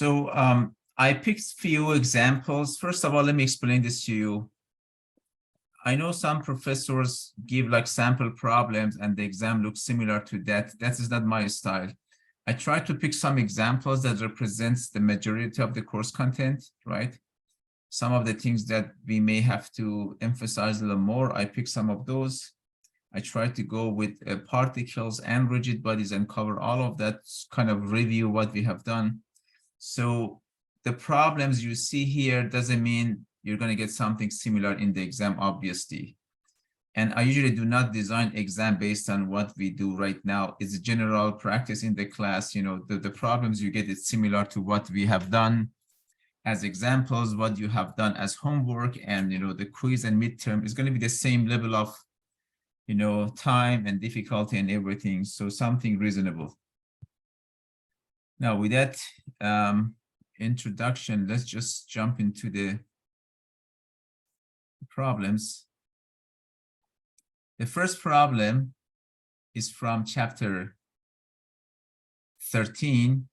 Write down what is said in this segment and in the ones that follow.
I picked few examples. First of all, let me explain this to you. I know some professors give like sample problems and the exam looks similar to that. That is not my style. I try to pick some examples that represents the majority of the course content, right? Some of the things that we may have to emphasize a little more, I pick some of those. I try to go with particles and rigid bodies and cover all of that, kind of review what we have done. So the problems you see here doesn't mean you're going to get something similar in the exam, obviously. And I usually do not design exam based on what we do right now. It's a general practice in the class. You know, the problems you get is similar to what we have done as examples, what you have done as homework, and, you know, the quiz and midterm is going to be the same level of, you know, time and difficulty and everything. So something reasonable. Now, with that introduction, let's just jump into the problems. The first problem is from chapter 13,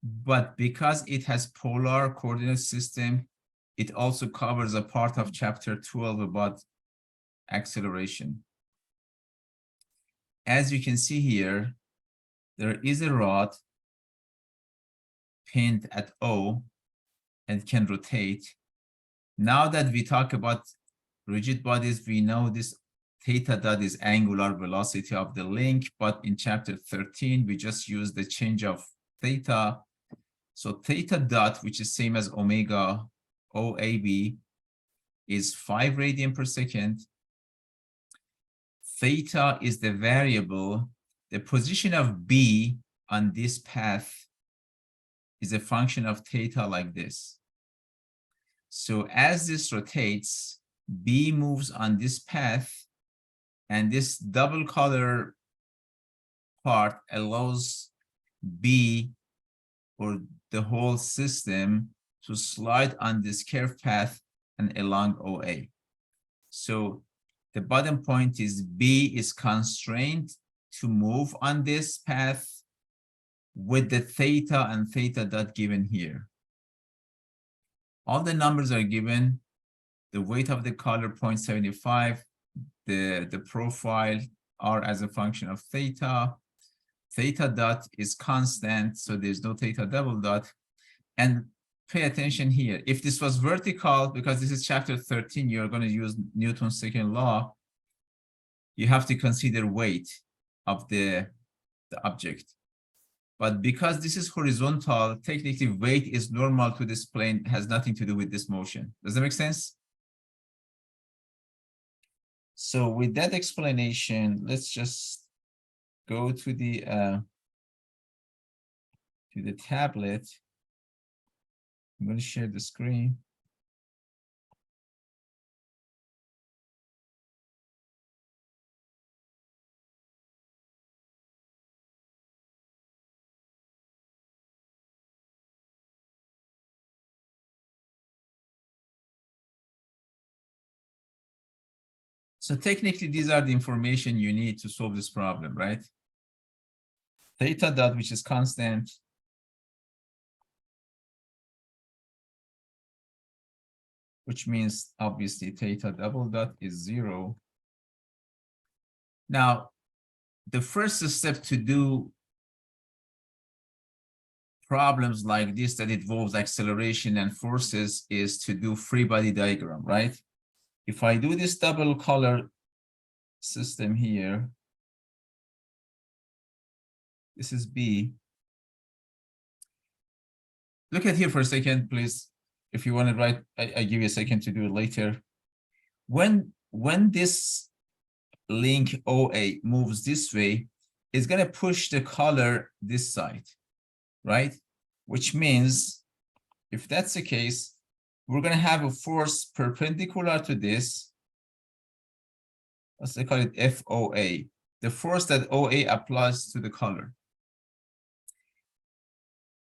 but because it has polar coordinate system, it also covers a part of chapter 12 about acceleration. As you can see here, there is a rod pinned at O and can rotate. Now that we talk about rigid bodies, we know this theta dot is angular velocity of the link, but in chapter 13, we just use the change of theta. So theta dot, which is same as omega OAB, is 5 radian per second. Theta is the variable. The position of B on this path is a function of theta like this. So as this rotates, B moves on this path, and this double color part allows B or the whole system to slide on this curved path and along OA. So the bottom point is B is constrained to move on this path with the theta and theta dot given here. All the numbers are given. The weight of the color 0.75, the profile R as a function of theta. Theta dot is constant, so there's no theta double dot. And pay attention here. If this was vertical, because this is chapter 13, you're going to use Newton's second law, you have to consider weight of the object. But because this is horizontal, technically weight is normal to this plane, has nothing to do with this motion. Does that make sense? So with that explanation, let's just go to the tablet. I'm going to share the screen. So technically, these are the information you need to solve this problem, right? Theta dot, which is constant. Which means obviously theta double dot is 0. Now, the first step to do problems like this that involves acceleration and forces is to do free body diagram, right? If I do this double color system here, this is B. Look at here for a second, please. If you want to write, I give you a second to do it later. When this link OA moves this way, it's going to push the color this side, right? Which means if that's the case, we're going to have a force perpendicular to this. Let's call it FOA, the force that OA applies to the color.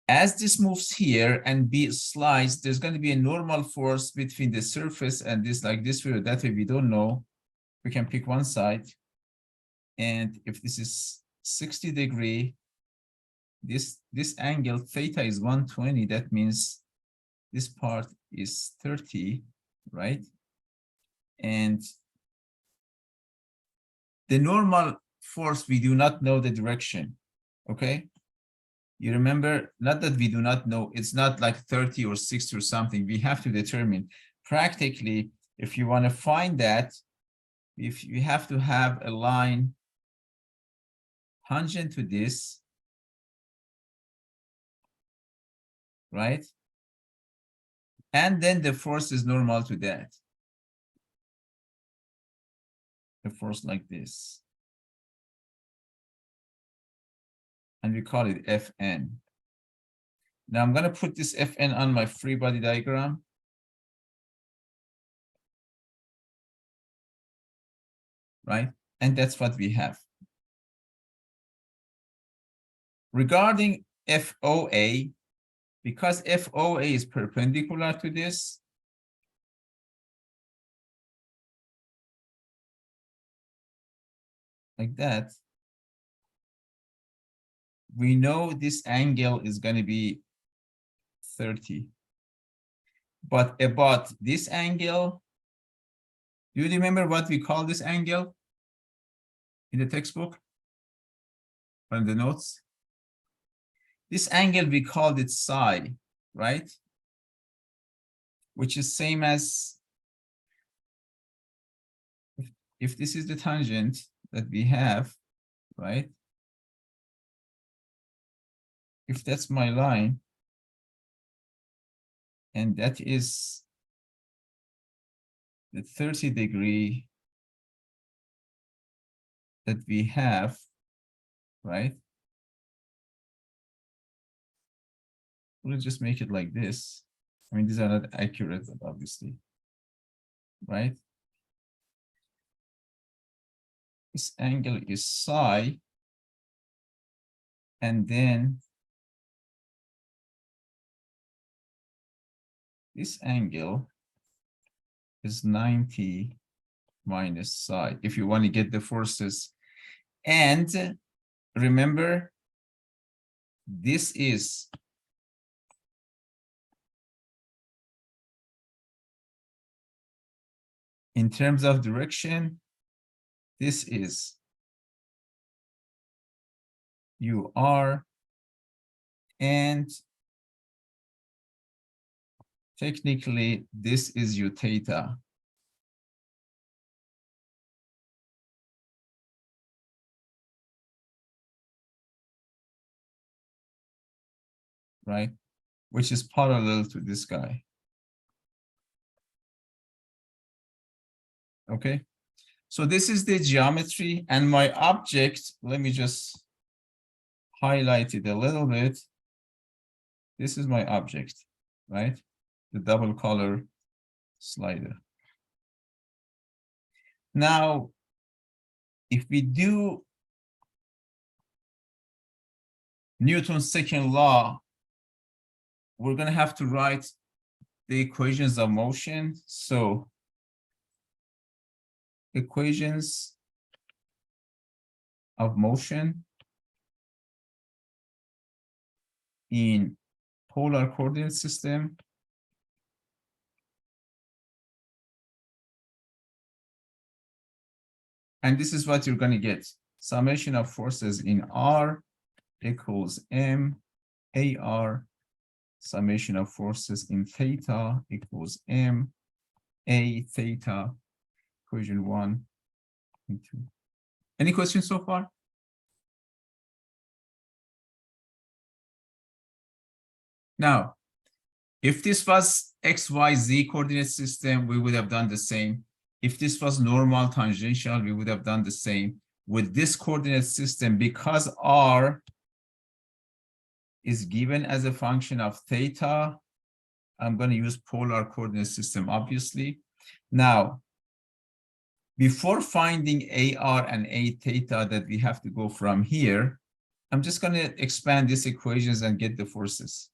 As this moves here and B slides, there's going to be a normal force between the surface and this, like this way or that way, we don't know. We can pick one side. And if this is 60 degree, this angle theta is 120. That means this part is 30, right? And the normal force, we do not know the direction, okay? You remember, not that we do not know, it's not like 30 or 60 or something. We have to determine. Practically, if you want to find that, if you have to have a line tangent to this, right? And then the force is normal to that. A force like this. And we call it Fn. Now I'm going to put this Fn on my free body diagram. Right? And that's what we have. Regarding FOA, because FOA is perpendicular to this, like that, we know this angle is going to be 30. But about this angle, do you remember what we call this angle in the textbook or in the notes? This angle, we called it psi, right? Which is same as, if this is the tangent that we have, right? If that's my line, and that is the 30-degree that we have, right? We'll just make it like this. I mean, these are not accurate, obviously, right? This angle is psi, and then this angle is 90 minus psi, if you want to get the forces. And remember, this is in terms of direction, this is UR, and technically this is U theta. Right? Which is parallel to this guy. Okay, so this is the geometry, and my object, let me just highlight it a little bit. This is my object, right? The double color slider. Now, if we do Newton's second law, we're going to have to write the equations of motion. So equations of motion in polar coordinate system. And this is what you're going to get. Summation of forces in R equals M AR. Summation of forces in theta equals M A theta. Equation 1 and 2. Any questions so far? Now, if this was XYZ coordinate system, we would have done the same. If this was normal tangential, we would have done the same. With this coordinate system, because R is given as a function of theta, I'm going to use polar coordinate system, obviously. Now, before finding AR and A theta that we have to go from here, I'm just going to expand these equations and get the forces.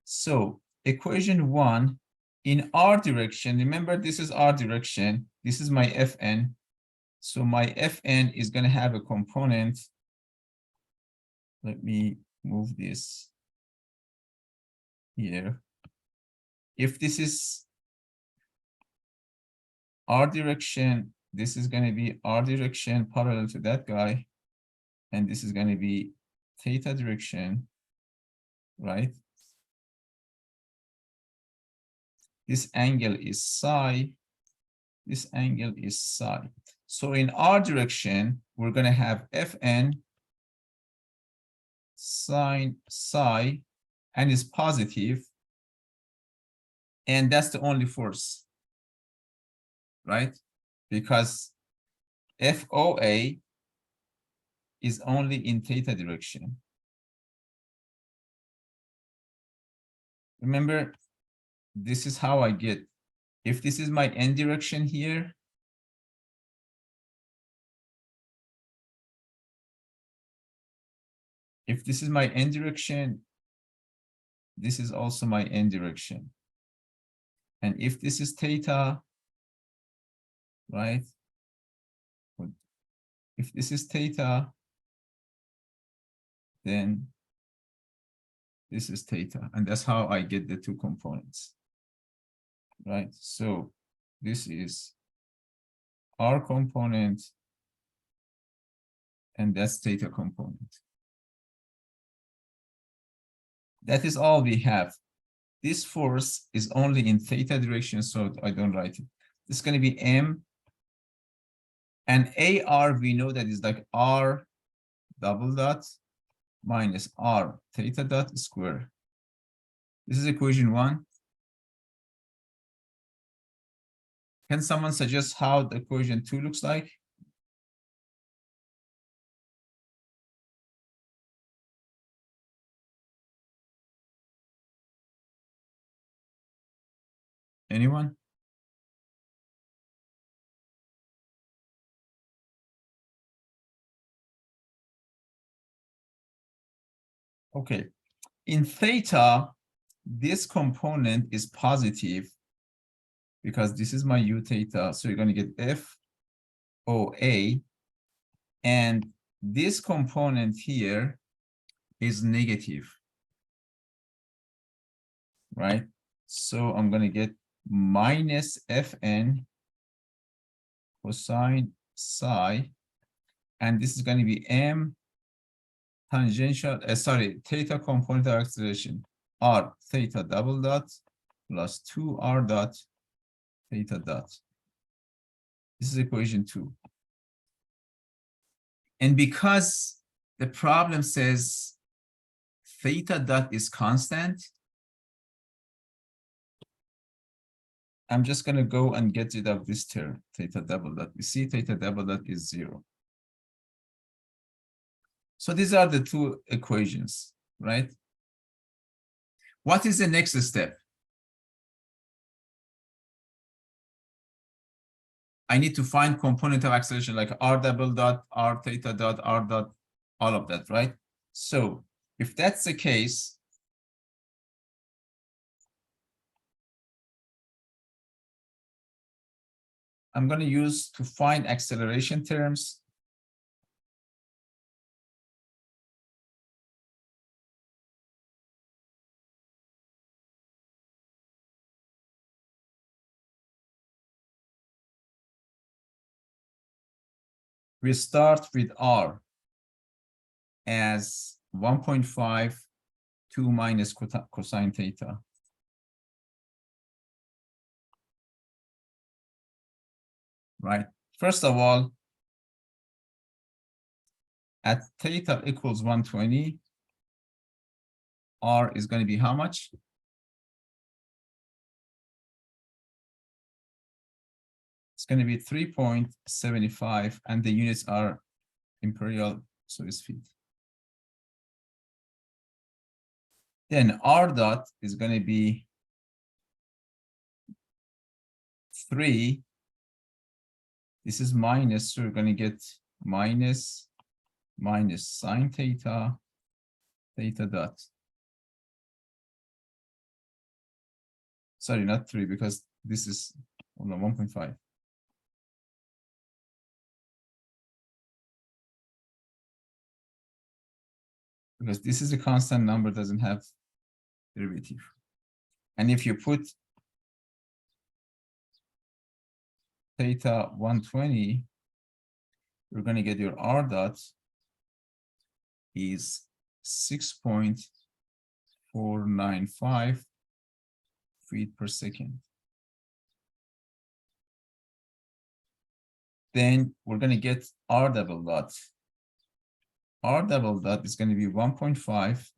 So equation 1, in R direction, remember this is R direction, this is my Fn. So my Fn is going to have a component Let me move this here. If this is R direction, this is going to be R direction parallel to that guy. And this is going to be theta direction, right? This angle is psi. This angle is psi. So in R direction, we're going to have Fn sine psi, and is positive, and that's the only force, right? Because FOA is only in theta direction. Remember, this is how I get, if this is my n direction here, if this is my n direction, this is also my n direction. And if this is theta, right? If this is theta, then this is theta. And that's how I get the two components, right? So this is R component, and that's theta component. That is all we have. This force is only in theta direction, so I don't write it. This is going to be M, and AR, we know that is like R double dot minus R theta dot square. This is equation 1. Can someone suggest how the equation 2 looks like? Anyone? Okay. In theta, this component is positive because this is my u theta. So you're going to get FOA. And this component here is negative, right? So I'm going to get minus Fn cosine psi. And this is going to be M tangential, theta component of acceleration, R theta double dot plus 2R dot theta dot. This is equation 2. And because the problem says theta dot is constant, I'm just going to go and get rid of this term, theta double dot. You see, theta double dot is 0. So these are the two equations, right? What is the next step? I need to find component of acceleration like R double dot, R theta dot, R dot, all of that, right? So if that's the case, I'm going to use to find acceleration terms. We start with R as 1.5, 2 minus cosine theta. Right? First of all, at theta equals 120, R is going to be how much? It's going to be 3.75, and the units are imperial, so it's feet. Then R dot is going to be 3. This is minus, so we're going to get minus sine theta, theta dot. Sorry, not 3, because this is 1.5. because this is a constant number, doesn't have derivative. And if you put theta 120, you're going to get your R dot is 6.495 feet per second. Then we're going to get R double dot. R double dot is going to be 1.5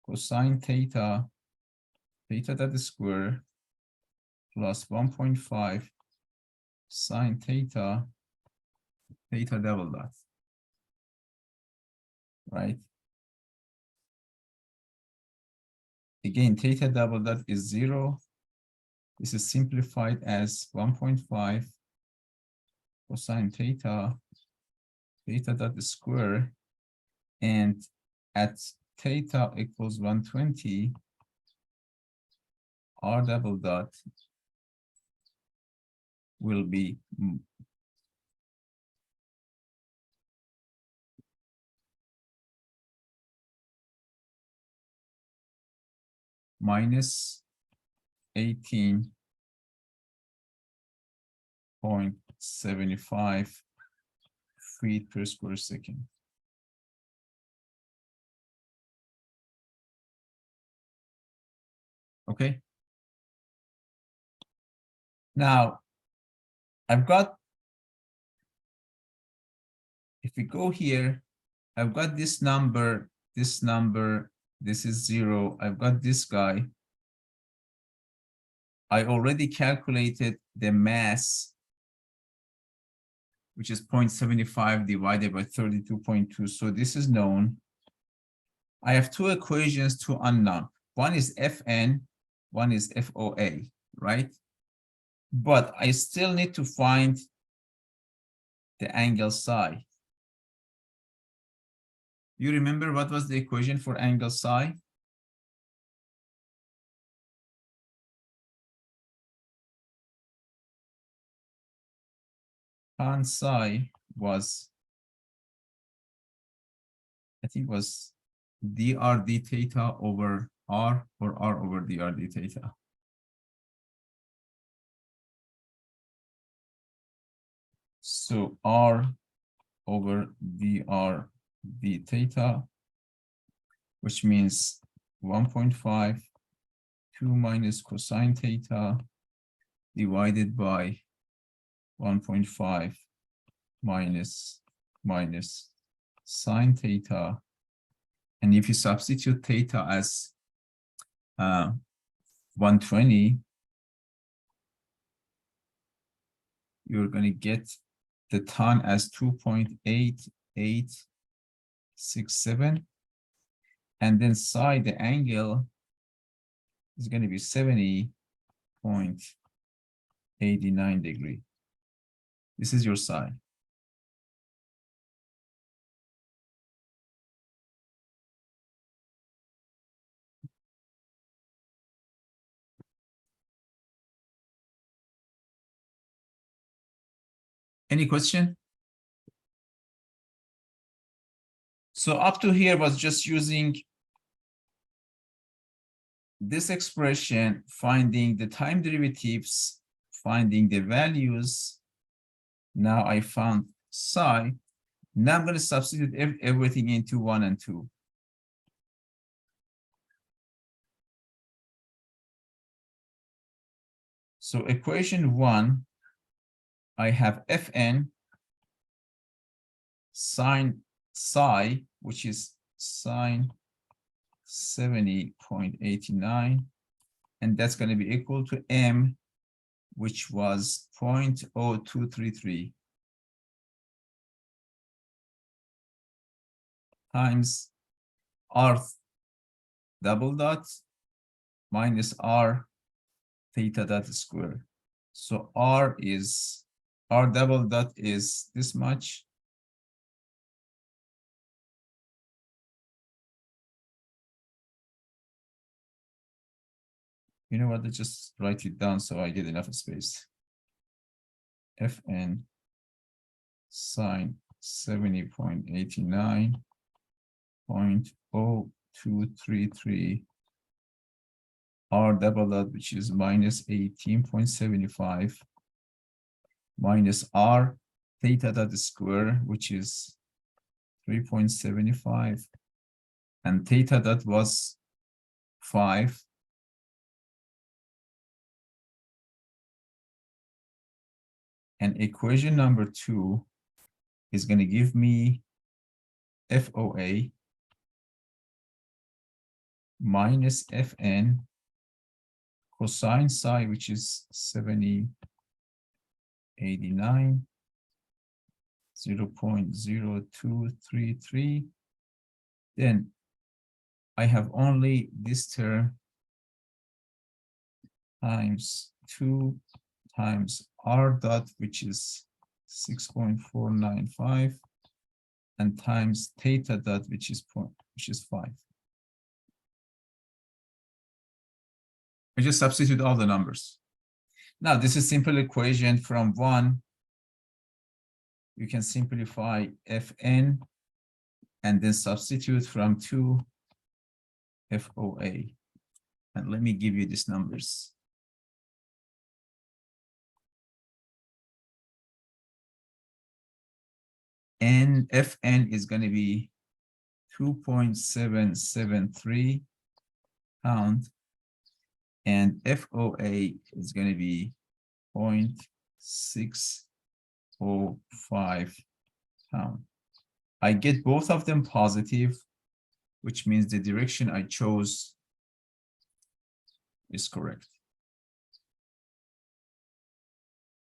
cosine theta, theta dot square plus 1.5 sine theta, theta double dot, right? Again, theta double dot is 0. This is simplified as 1.5 cosine theta, theta dot square, and at theta equals 120, R double dot will be minus 18.75 feet per square second. Okay. Now, I've got, if we go here, I've got this number, this number, this is 0. I've got this guy. I already calculated the mass, which is 0.75 divided by 32.2. So this is known. I have two equations, two unknown. One is Fn, one is FOA, right? But I still need to find the angle psi. You remember what was the equation for angle psi? Tan psi was, I think was dr d theta over r, or r over dr d theta. So r over dr d theta, which means 1.5, 2 minus cosine theta divided by 1.5 minus sine theta. And if you substitute theta as 120, you're going to get the tan as 2.8867. And then psi, the angle, is going to be 70.89 degree. This is your psi. Any question? So up to here was just using this expression, finding the time derivatives, finding the values. Now I found psi. Now I'm going to substitute everything into 1 and 2. So equation 1, I have Fn sine psi, which is sine 70.89, and that's going to be equal to m, which was 0.0233 times r double dot minus r theta dot square. So r double dot is this much. You know what, let's just write it down so I get enough space. Fn sine 70.89 0.0233 r double dot, which is minus 18.75 minus r theta dot square, which is 3.75, and theta dot was 5. And equation number 2 is going to give me FOA minus Fn cosine psi, which is 7089, 0.0233. Then I have only this term times 2 times r dot, which is 6.495, and times theta dot, which is 5. I just substitute all the numbers. Now, this is simple equation from 1. You can simplify Fn and then substitute from 2 FOA. And let me give you these numbers. And Fn is going to be 2.773 pound, and FOA is going to be 0.605 pound. I get both of them positive, which means the direction I chose is correct.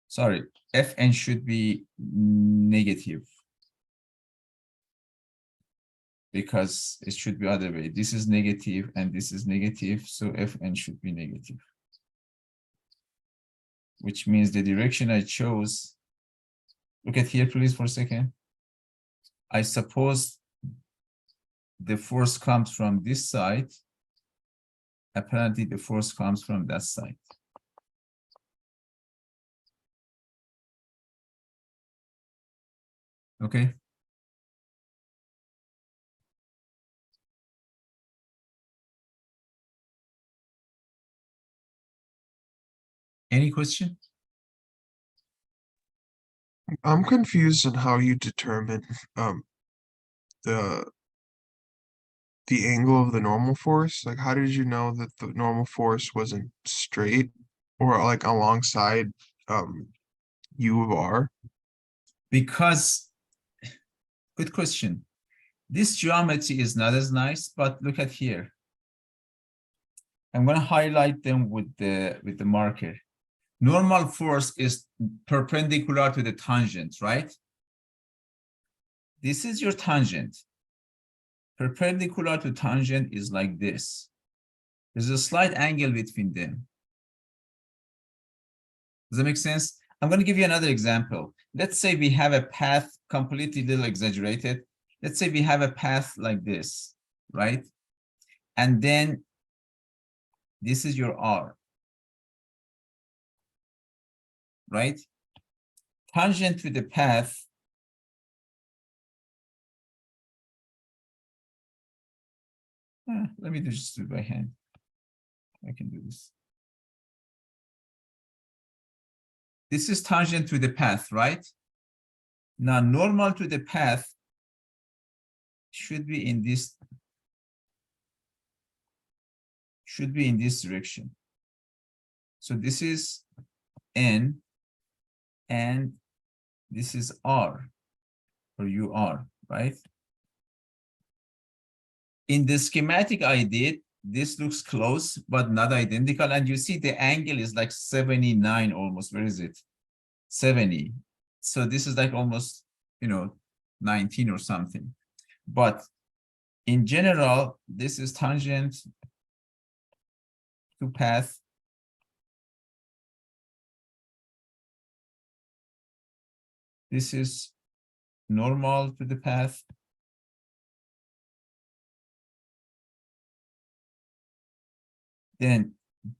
Sorry, Fn should be negative, because it should be other way. This is negative and this is negative, so Fn should be negative. Which means the direction I chose, look at here please for a second. I suppose the force comes from this side. Apparently the force comes from that side. Okay. Any question? I'm confused on how you determine the angle of the normal force. Like, how did you know that the normal force wasn't straight or like alongside U of R? Because, good question. This geometry is not as nice, but look at here. I'm going to highlight them with the marker. Normal force is perpendicular to the tangent, right? This is your tangent. Perpendicular to tangent is like this. There's a slight angle between them. Does that make sense? I'm going to give you another example. Let's say we have a path, completely little exaggerated. Let's say we have a path like this, right? And then this is your R, right? Tangent to the path let me just do it by hand. I can do this. This is tangent to the path, right? Now, normal to the path should be in this direction. So this is N and this is R or UR, right? In the schematic I did, this looks close, but not identical. And you see the angle is like 79 almost. Where is it? 70. So this is like almost, 19 or something. But in general, this is tangent to path. This is normal to the path. Then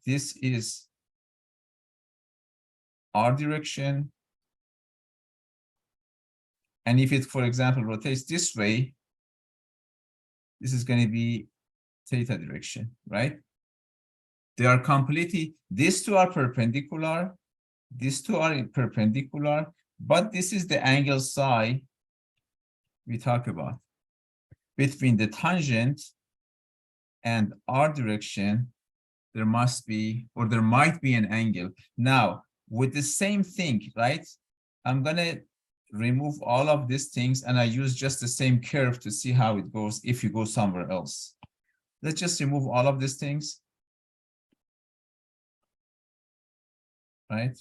this is R direction. And if it, for example, rotates this way, This is going to be theta direction, right? They are completely, these two are perpendicular, these two are perpendicular, but this is the angle psi we talk about between the tangent and r direction. There must be, or there might be an angle. Now, with the same thing, right? I'm gonna remove all of these things and I use just the same curve to see how it goes if you go somewhere else. Let's just remove all of these things. Right?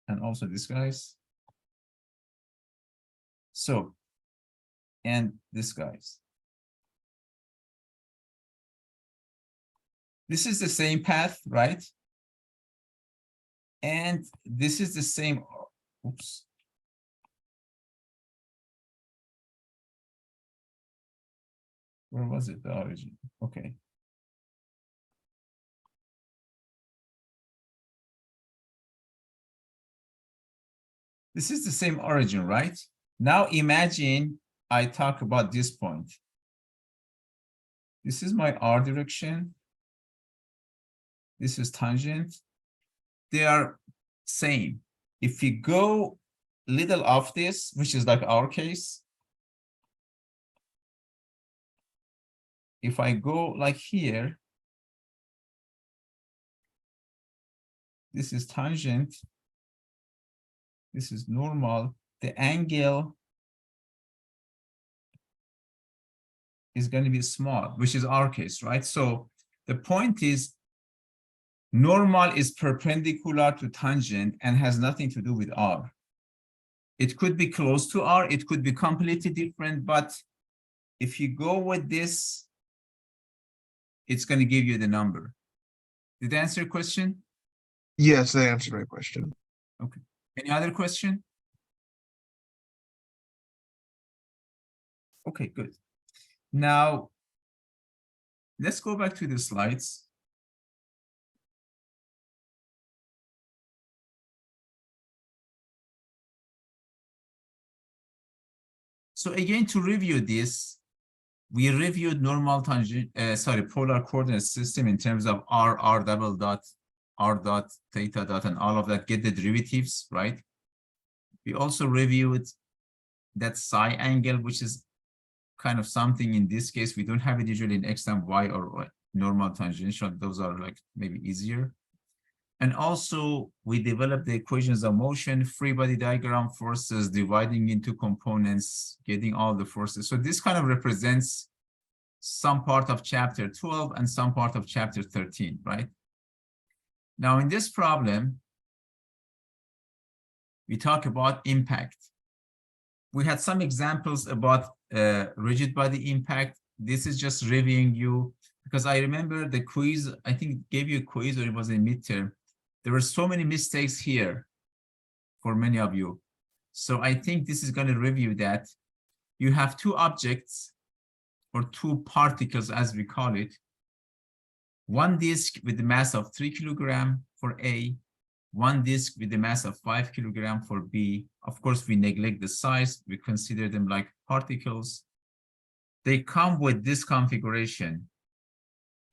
And also these guys. So, and this guys. This is the same path, right? And this is the same, oops. Where was it, the origin? Okay. This is the same origin, right? Now imagine I talk about this point. This is my R direction. This is tangent. They are same. If you go little off this, which is like our case, if I go like here, this is tangent, this is normal, the angle is going to be small, which is our case, right? So the point is normal is perpendicular to tangent and has nothing to do with R. It could be close to R, it could be completely different, but if you go with this, it's going to give you the number. Did I answer your question? Yes, that answered my question. Okay. Any other question? Okay, good. Now, let's go back to the slides. So again, to review this, we reviewed normal tangent, polar coordinate system in terms of r double dot, r dot, theta dot, and all of that, get the derivatives, right? We also reviewed that psi angle, which is kind of something in this case, we don't have it usually in x and y or normal tangential. Those are like maybe easier. And also we developed the equations of motion, free body diagram, forces, dividing into components, getting all the forces. So this kind of represents some part of chapter 12 and some part of chapter 13, right? Now in this problem, we talk about impact. We had some examples about rigid body impact. This is just reviewing you, because I remember the quiz, I think it gave you a quiz or it was a midterm. There were so many mistakes here for many of you. So I think this is going to review that. You have two objects or two particles, as we call it. One disk with the mass of 3 kilogram for A, one disk with the mass of 5 kilogram for B. Of course, we neglect the size. We consider them like particles. They come with this configuration.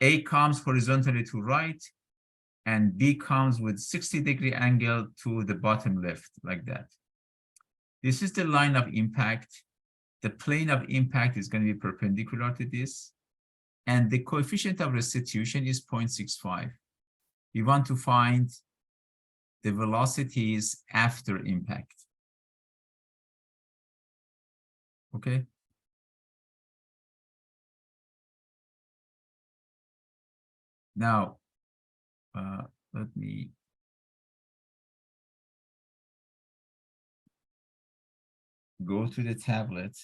A comes horizontally to right, and B comes with 60-degree angle to the bottom left, like that. This is the line of impact. The plane of impact is going to be perpendicular to this. And the coefficient of restitution is 0.65. We want to find the velocities after impact. Okay. Now, let me go to the tablet.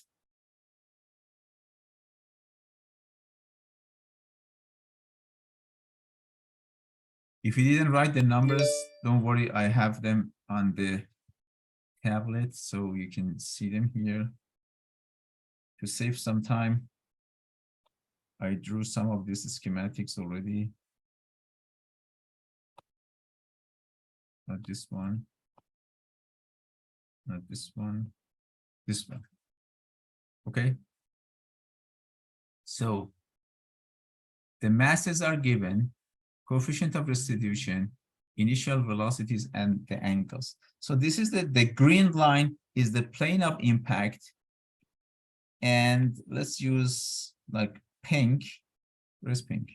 If you didn't write the numbers, don't worry, I have them on the tablet so you can see them here. To save some time, I drew some of these schematics already. Not this one. Not this one. This one. Okay. So the masses are given, coefficient of restitution, initial velocities, and the angles. So this is the green line is the plane of impact. And let's use like pink. Where's pink?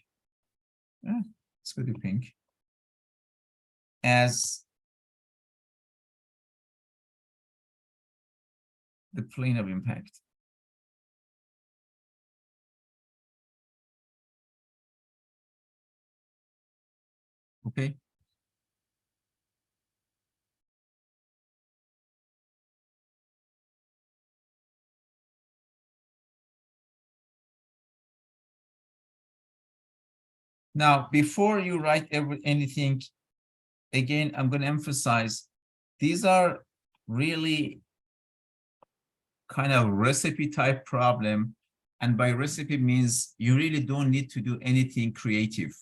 Let's go to pink. As the plane of impact. Okay. Now, before you write anything, again, I'm going to emphasize these are really kind of recipe type problem. And by recipe means you really don't need to do anything creative.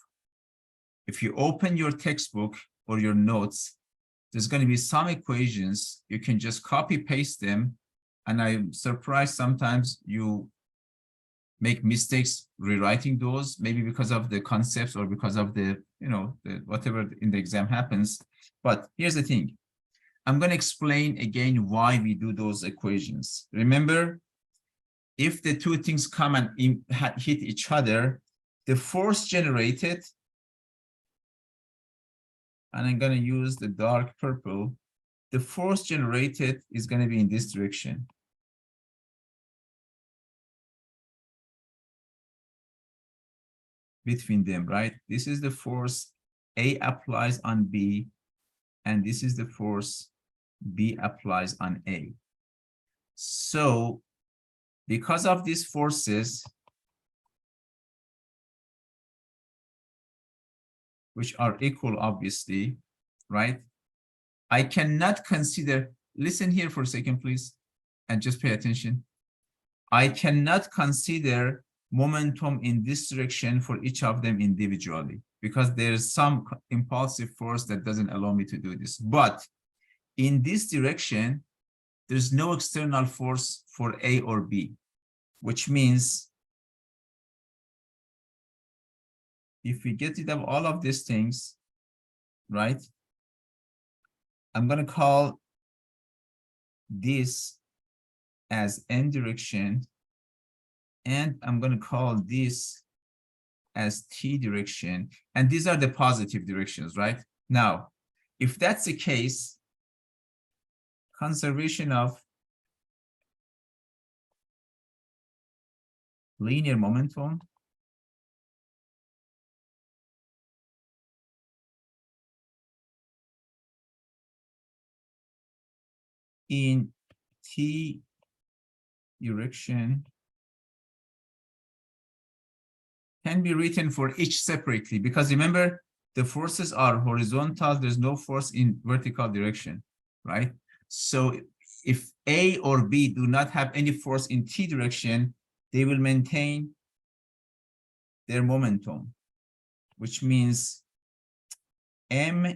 If you open your textbook or your notes, there's going to be some equations. You can just copy paste them. And I'm surprised sometimes you make mistakes rewriting those, maybe because of the concepts or because of the, whatever in the exam happens. But here's the thing. I'm going to explain again why we do those equations. Remember, if the two things come and hit each other, the force generated, and I'm going to use the dark purple, the force generated is going to be in this direction. Between them, right? This is the force A applies on B, and this is the force B applies on A. So because of these forces, which are equal, obviously, right? I cannot consider, listen here for a second, please, and just pay attention. I cannot consider momentum in this direction for each of them individually because there's some impulsive force that doesn't allow me to do this. But in this direction, there's no external force for A or B, which means if we get rid of all of these things, right? I'm going to call this as N direction, and I'm going to call this as T direction, and these are the positive directions, right? Now, if that's the case, conservation of linear momentum in T direction can be written for each separately, because remember, the forces are horizontal, there's no force in vertical direction, right? So if A or B do not have any force in T direction, they will maintain their momentum, which means MA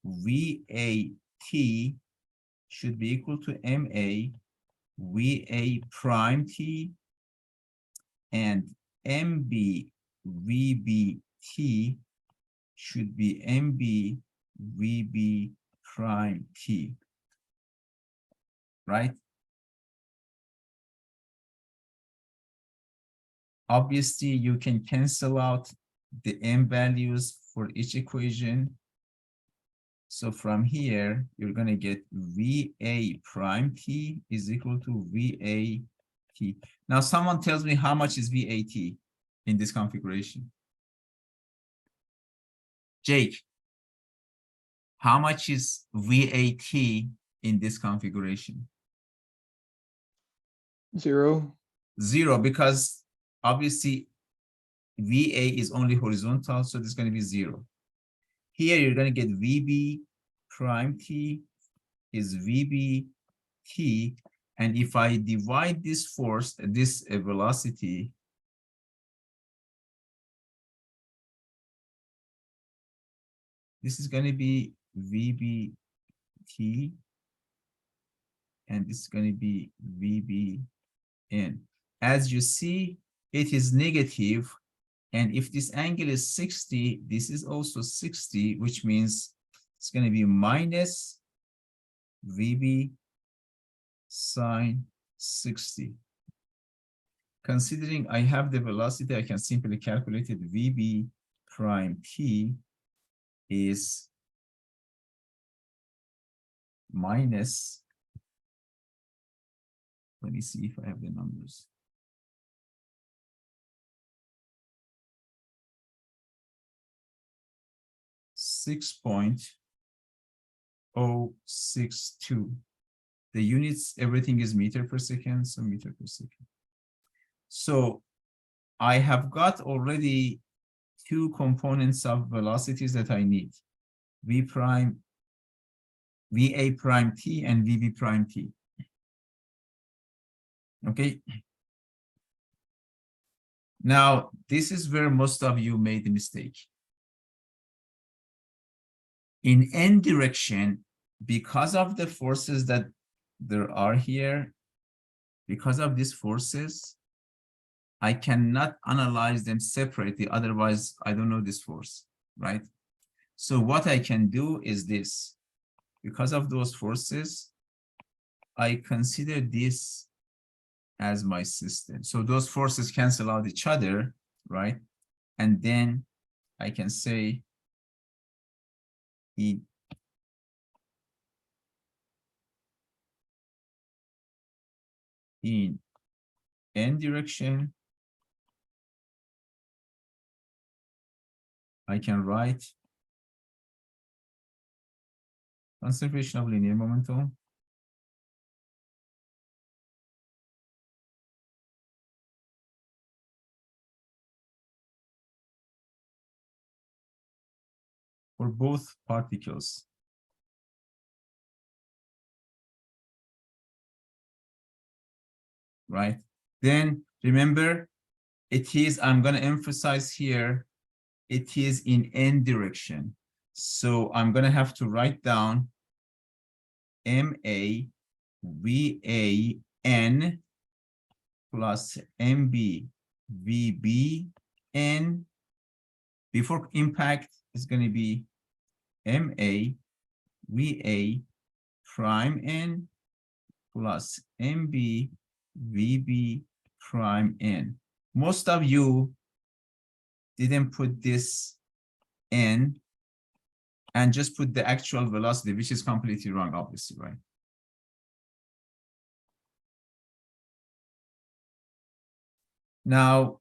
VAT should be equal to MA VA prime T, and MB VBT should be MB VB prime T, right? Obviously, you can cancel out the M values for each equation. So from here, you're going to get VA prime T is equal to VAT. Now, someone tells me how much is VAT in this configuration. Jake, how much is VAT in this configuration? 0. 0, because obviously VA is only horizontal, so there's going to be 0. Here you're going to get VB prime T is VB T, and if I divide this force, this velocity, this is going to be VBT, and this is going to be VBN. As you see, it is negative, and if this angle is 60, this is also 60, which means it's going to be minus VB sine 60. Considering I have the velocity, I can simply calculate it. VB prime t is minus, let me see if I have the numbers. .062. The units, everything is meter per second, so meter per second. So I have got already two components of velocities that I need. V prime, VA prime t and VB prime t. Okay. Now, this is where most of you made the mistake. In n direction, because of the forces that there are here, because of these forces, I cannot analyze them separately. Otherwise, I don't know this force, right? So what I can do is this. Because of those forces, I consider this as my system. So those forces cancel out each other, right? And then I can say in n direction, I can write conservation of linear momentum for both particles. Right? Then remember, it is, I'm going to emphasize here, it is in n direction. So I'm going to have to write down MA VA N plus MB VB N. Before impact is going to be MA VA prime N plus MB VB prime N. Most of you didn't put this N and just put the actual velocity, which is completely wrong, obviously, right? Now,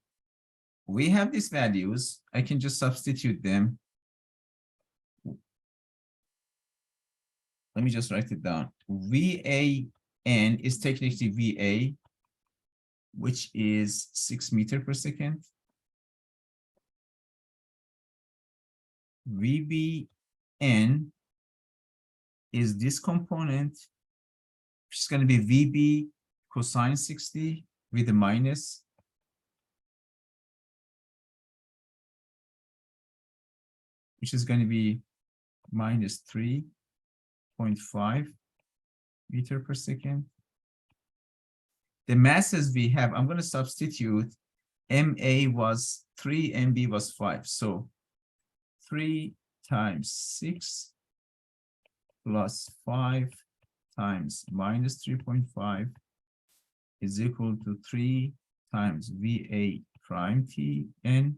we have these values. I can just substitute them. Let me just write it down. VAN is technically VA, which is 6 meters per second. VBN is this component, which is going to be VB cosine 60 with a minus. Which is going to be minus 3.5 meter per second. The masses we have, I'm going to substitute. MA was 3, MB was 5. So 3 times 6 plus 5 times minus 3.5 is equal to 3 times VA prime T N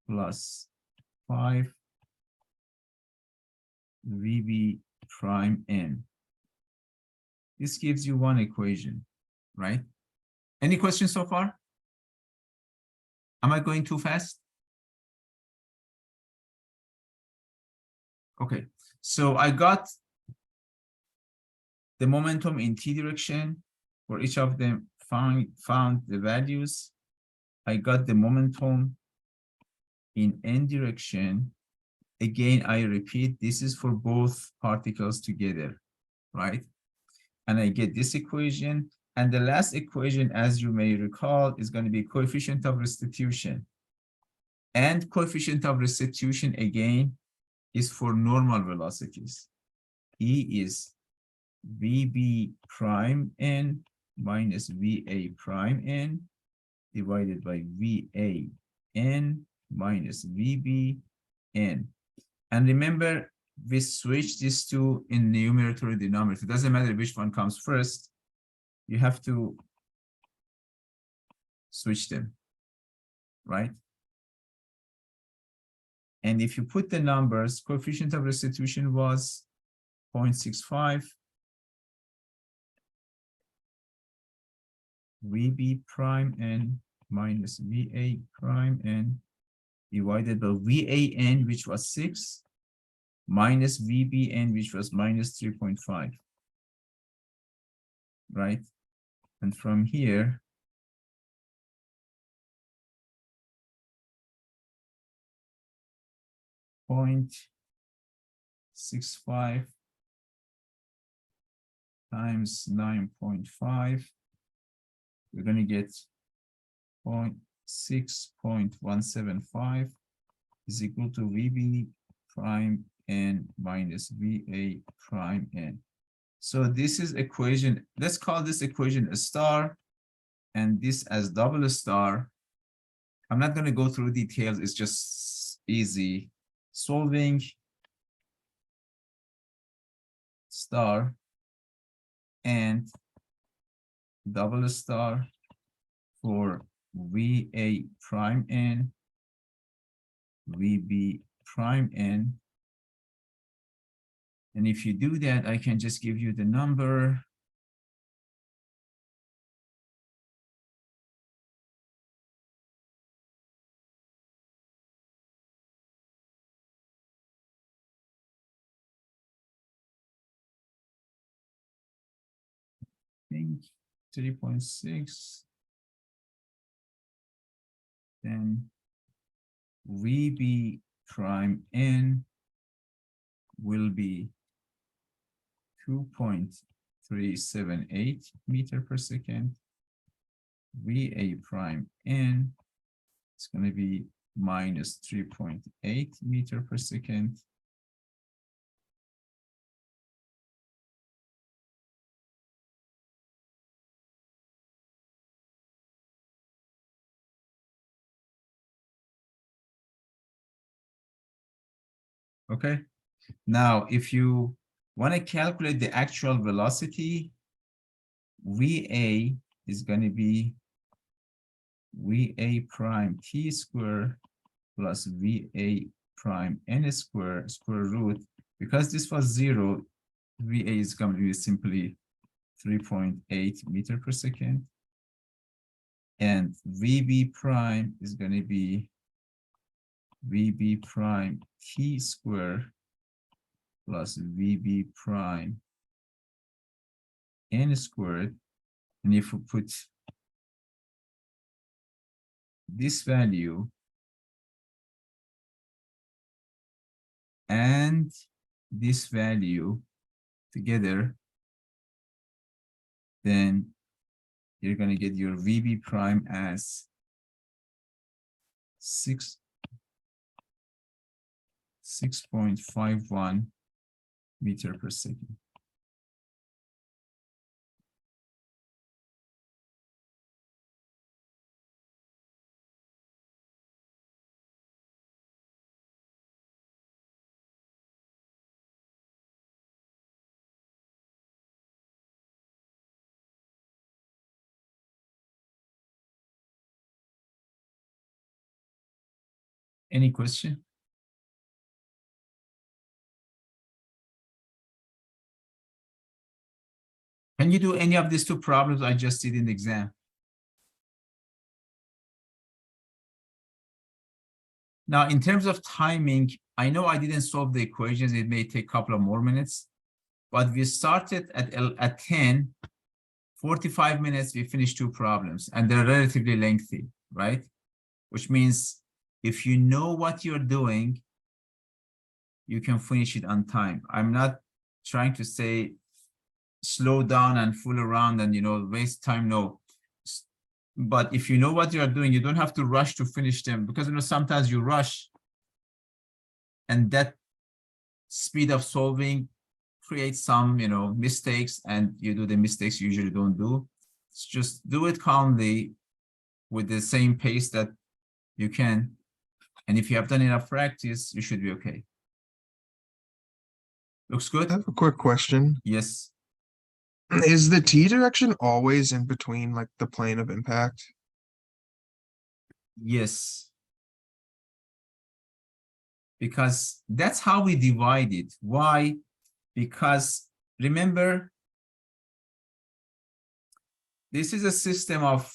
plus 5 VB prime N. This gives you one equation, right? Any questions so far? Am I going too fast? Okay, so I got the momentum in T direction. For each of them, found the values. I got the momentum in N direction. Again, I repeat, this is for both particles together, right? And I get this equation. And the last equation, as you may recall, is going to be coefficient of restitution. And coefficient of restitution, again, is for normal velocities. E is VB prime N minus VA prime N divided by VAN minus VBN. And remember, we switch these two in numerator and denominator. It doesn't matter which one comes first. You have to switch them, right? And if you put the numbers, coefficient of restitution was 0.65. VB prime n minus VA prime n divided by VAN, which was 6, minus VBN, which was minus 3.5, right? And from here, point 0.65 times 9.5, we're going to get 6.175 is equal to VB prime n minus VA prime n. So this is equation, let's call this equation a star and this as double star. I'm not going to go through details, it's just easy. Solving star and double star for VA prime n, VB prime n. And if you do that, I can just give you the number. I think 3.6. Then VB prime n will be 2.378 meter per second. VA prime n is going to be minus 3.8 meter per second. Okay, now if you want to calculate the actual velocity, VA is going to be VA prime t square plus VA prime n square square root. Because this was 0, VA is going to be simply 3.8 meter per second. And VB prime is going to be VB prime t square plus VB prime n squared. And if we put this value and this value together, then you're going to get your VB prime as 6.51 meter per second. Any question? Can you do any of these two problems I just did in the exam? Now, in terms of timing, I know I didn't solve the equations. It may take a couple of more minutes, but we started at 10, 45 minutes, we finished two problems, and they're relatively lengthy, right? Which means if you know what you're doing, you can finish it on time. I'm not trying to say slow down and fool around and, you know, waste time. No. But if you know what you're doing, you don't have to rush to finish them, because, you know, sometimes you rush and that speed of solving creates some, you know, mistakes, and you do the mistakes you usually don't do. Just do it calmly, with the same pace that you can. And if you have done enough practice, you should be okay. Looks I good? have a quick question. Yes. Is the T direction always in between like the plane of impact? Yes. Because that's how we divide it. Why? Because remember, this is a system of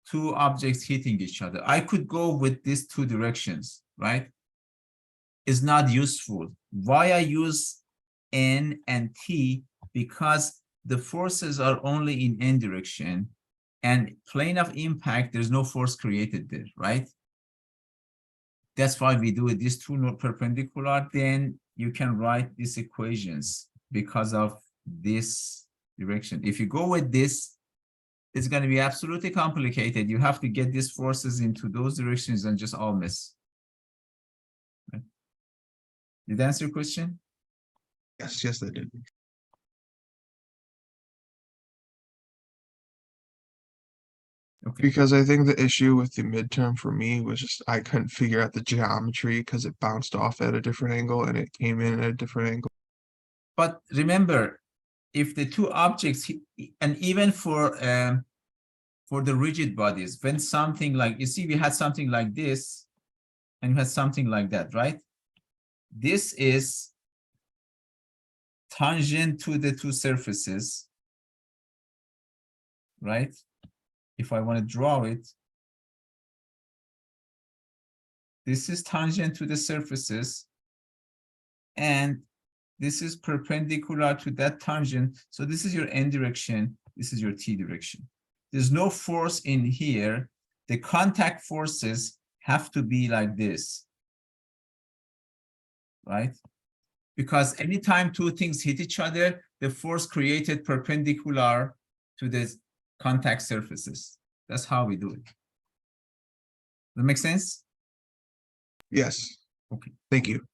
two objects hitting each other. I could go with these two directions, right? It's not useful. Why I use N and T? Because the forces are only in N direction, and plane of impact, there's no force created there, right? That's why we do it. These two not perpendicular, then you can write these equations because of this direction. If you go with this, it's going to be absolutely complicated. You have to get these forces into those directions and just all miss. Right? Did that answer your question? Yes, they did. Okay. Because I think the issue with the midterm for me was just I couldn't figure out the geometry because it bounced off at a different angle and it came in at a different angle. But remember, if the two objects, and even for the rigid bodies, when something like, you see, we had something like this, and we had something like that, right? This is tangent to the two surfaces, right? If I want to draw it, this is tangent to the surfaces, and this is perpendicular to that tangent. So this is your N direction, this is your T direction. There's no force in here. The contact forces have to be like this, right? Because anytime two things hit each other, the force created perpendicular to the contact surfaces. That's how we do it. Does that make sense? Yes. Okay. Thank you.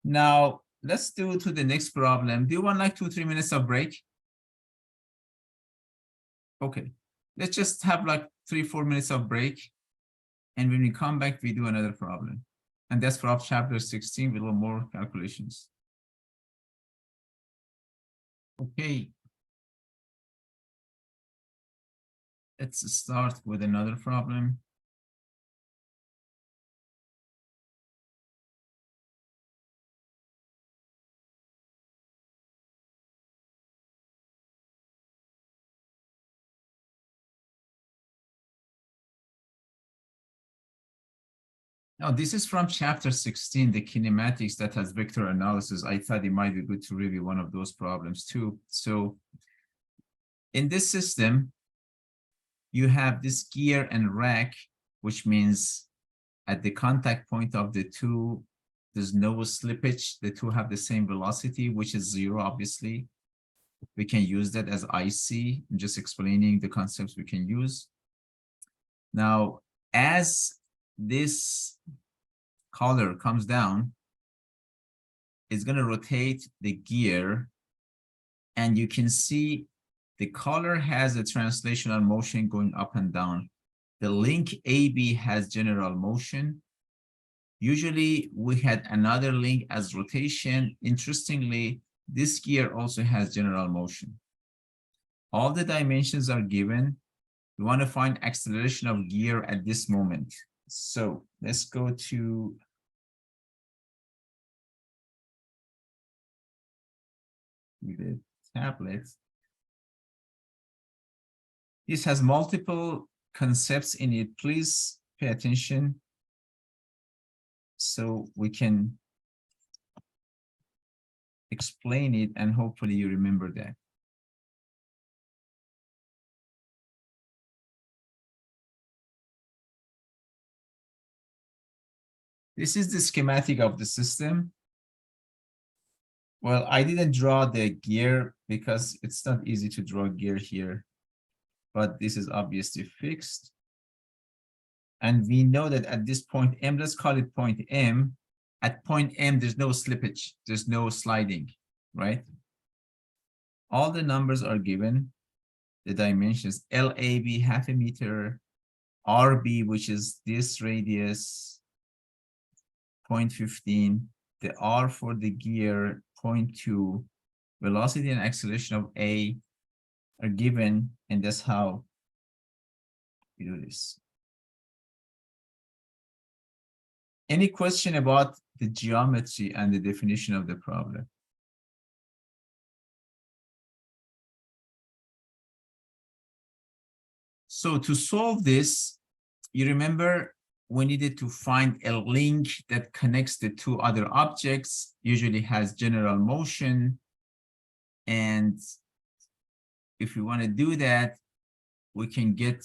Now, let's do to the next problem. Do you want like 2-3 minutes of break? Okay. Let's just have like 3-4 minutes of break. And when we come back, we do another problem. And that's for chapter 16 with a little more calculations. Okay. Let's start with another problem. Now, this is from chapter 16, the kinematics that has vector analysis. I thought it might be good to review one of those problems too. So in this system, you have this gear and rack, which means at the contact point of the two, there's no slippage. The two have the same velocity, which is 0, obviously. We can use that as IC. I'm just explaining the concepts we can use. Now, as this collar comes down, it's going to rotate the gear, and you can see the collar has a translational motion going up and down. The link AB has general motion. Usually we had another link as rotation. Interestingly, this gear also has general motion. All the dimensions are given. We want to find acceleration of gear at this moment. So let's go to the tablet. This has multiple concepts in it. Please pay attention so we can explain it, and hopefully you remember that. This is the schematic of the system. Well, I didn't draw the gear because it's not easy to draw gear here, but this is obviously fixed. And we know that at this point M, let's call it point M. At point M, there's no slippage, there's no sliding, right? All the numbers are given. the dimensions LAB, half a meter, RB, which is this radius, 0.15, the R for the gear, 0.2, velocity and acceleration of A are given, and that's how we do this. Any question about the geometry and the definition of the problem? So to solve this, you remember we needed to find a link that connects the two other objects, usually has general motion. And if we want to do that, we can get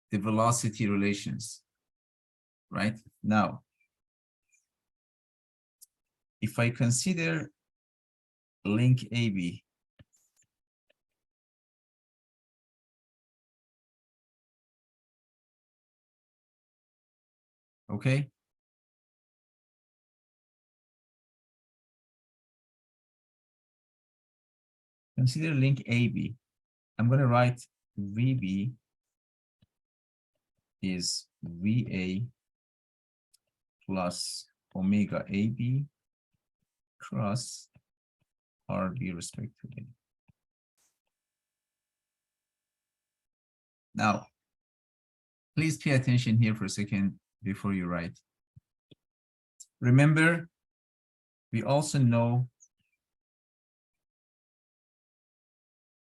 the velocity relations, right? Now, if I consider link AB, okay? Consider link AB. I'm going to write VB is VA plus omega AB cross RB respectively. Now, please pay attention here for a second before you write. Remember, we also know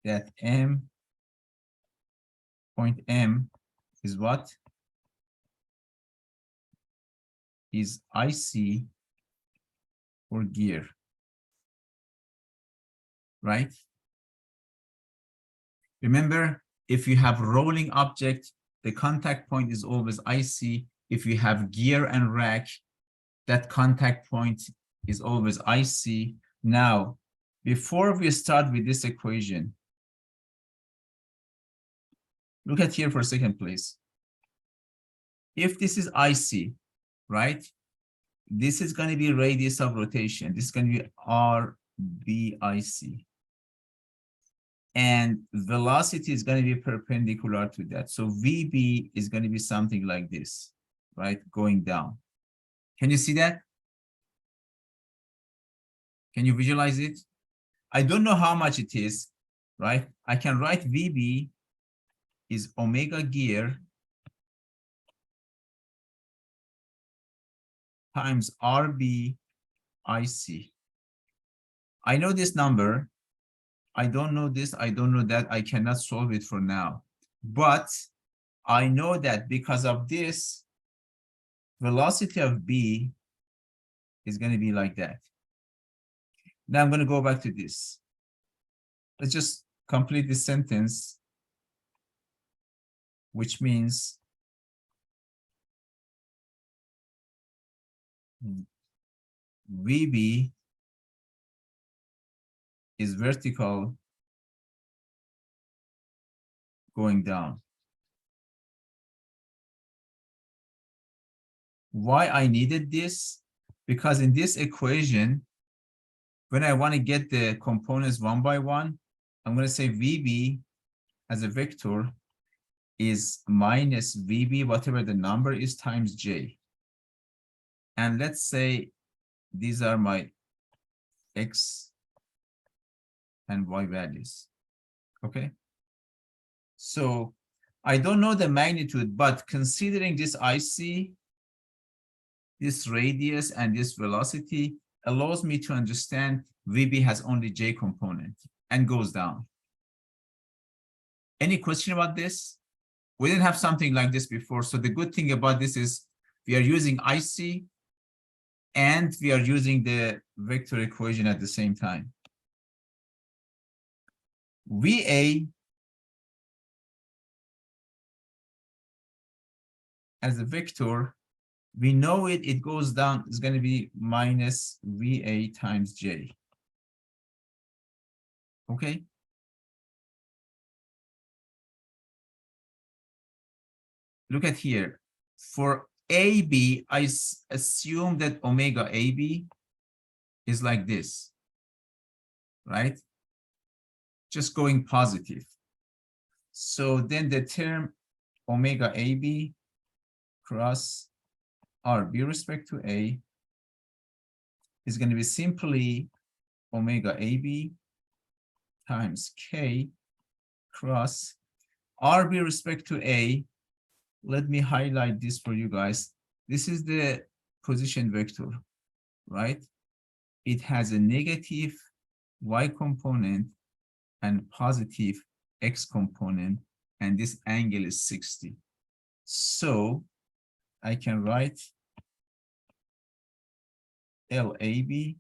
that point M is what? Is IC for gear, right? Remember, if you have rolling object, the contact point is always IC. If you have gear and rack, that contact point is always IC. Now, before we start with this equation, look at here for a second, please. If this is IC, right? This is going to be radius of rotation. This is going to be RBIC. And velocity is going to be perpendicular to that. So VB is going to be something like this, right? Going down. Can you see that? Can you visualize it? I don't know how much it is, right? I can write VB is omega gear times RBIC. I know this number. I don't know this. I don't know that. I cannot solve it for now. But I know that because of this, velocity of B is going to be like that. Now I'm going to go back to this. Let's just complete this sentence, which means VB is vertical going down. Why I needed this? Because in this equation, when I want to get the components one by one, I'm going to say VB as a vector is minus VB, whatever the number is, times J. And let's say these are my X and Y values. Okay. So I don't know the magnitude, but considering this IC, this radius and this velocity allows me to understand VB has only J component and goes down. Any question about this? We didn't have something like this before. So the good thing about this is we are using IC and we are using the vector equation at the same time. VA as a vector, we know it goes down, it's going to be minus VA times J. Okay. Look at here. For AB, I assume that omega AB is like this, right? Just going positive. So then the term omega AB cross RB respect to A is going to be simply omega AB times K cross RB respect to A. Let me highlight this for you guys. This is the position vector, right? It has a negative Y component and positive X component, and this angle is 60. So I can write LAB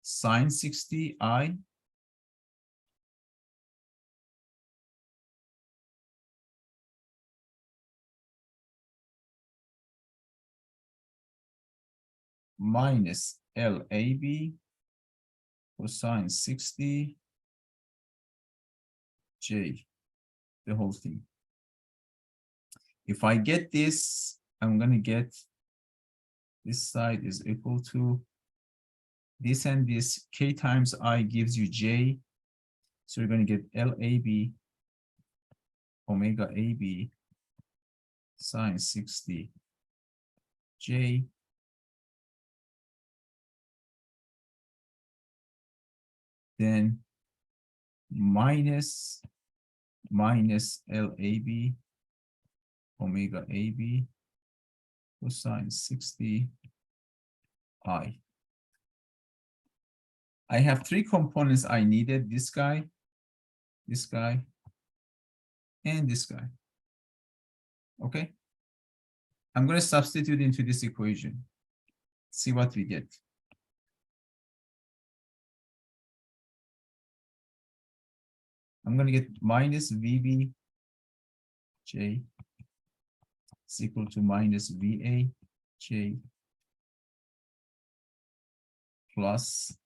sine 60I minus LAB cosine 60 J, the whole thing. If I get this, I'm going to get this side is equal to this and this. K times I gives you J. So you're going to get LAB omega AB sine 60 J then minus LAB omega AB cosine 60 I. I have three components I needed: this guy, and this guy. Okay. I'm going to substitute into this equation. See what we get. I'm going to get minus VB J is equal to minus VA J plus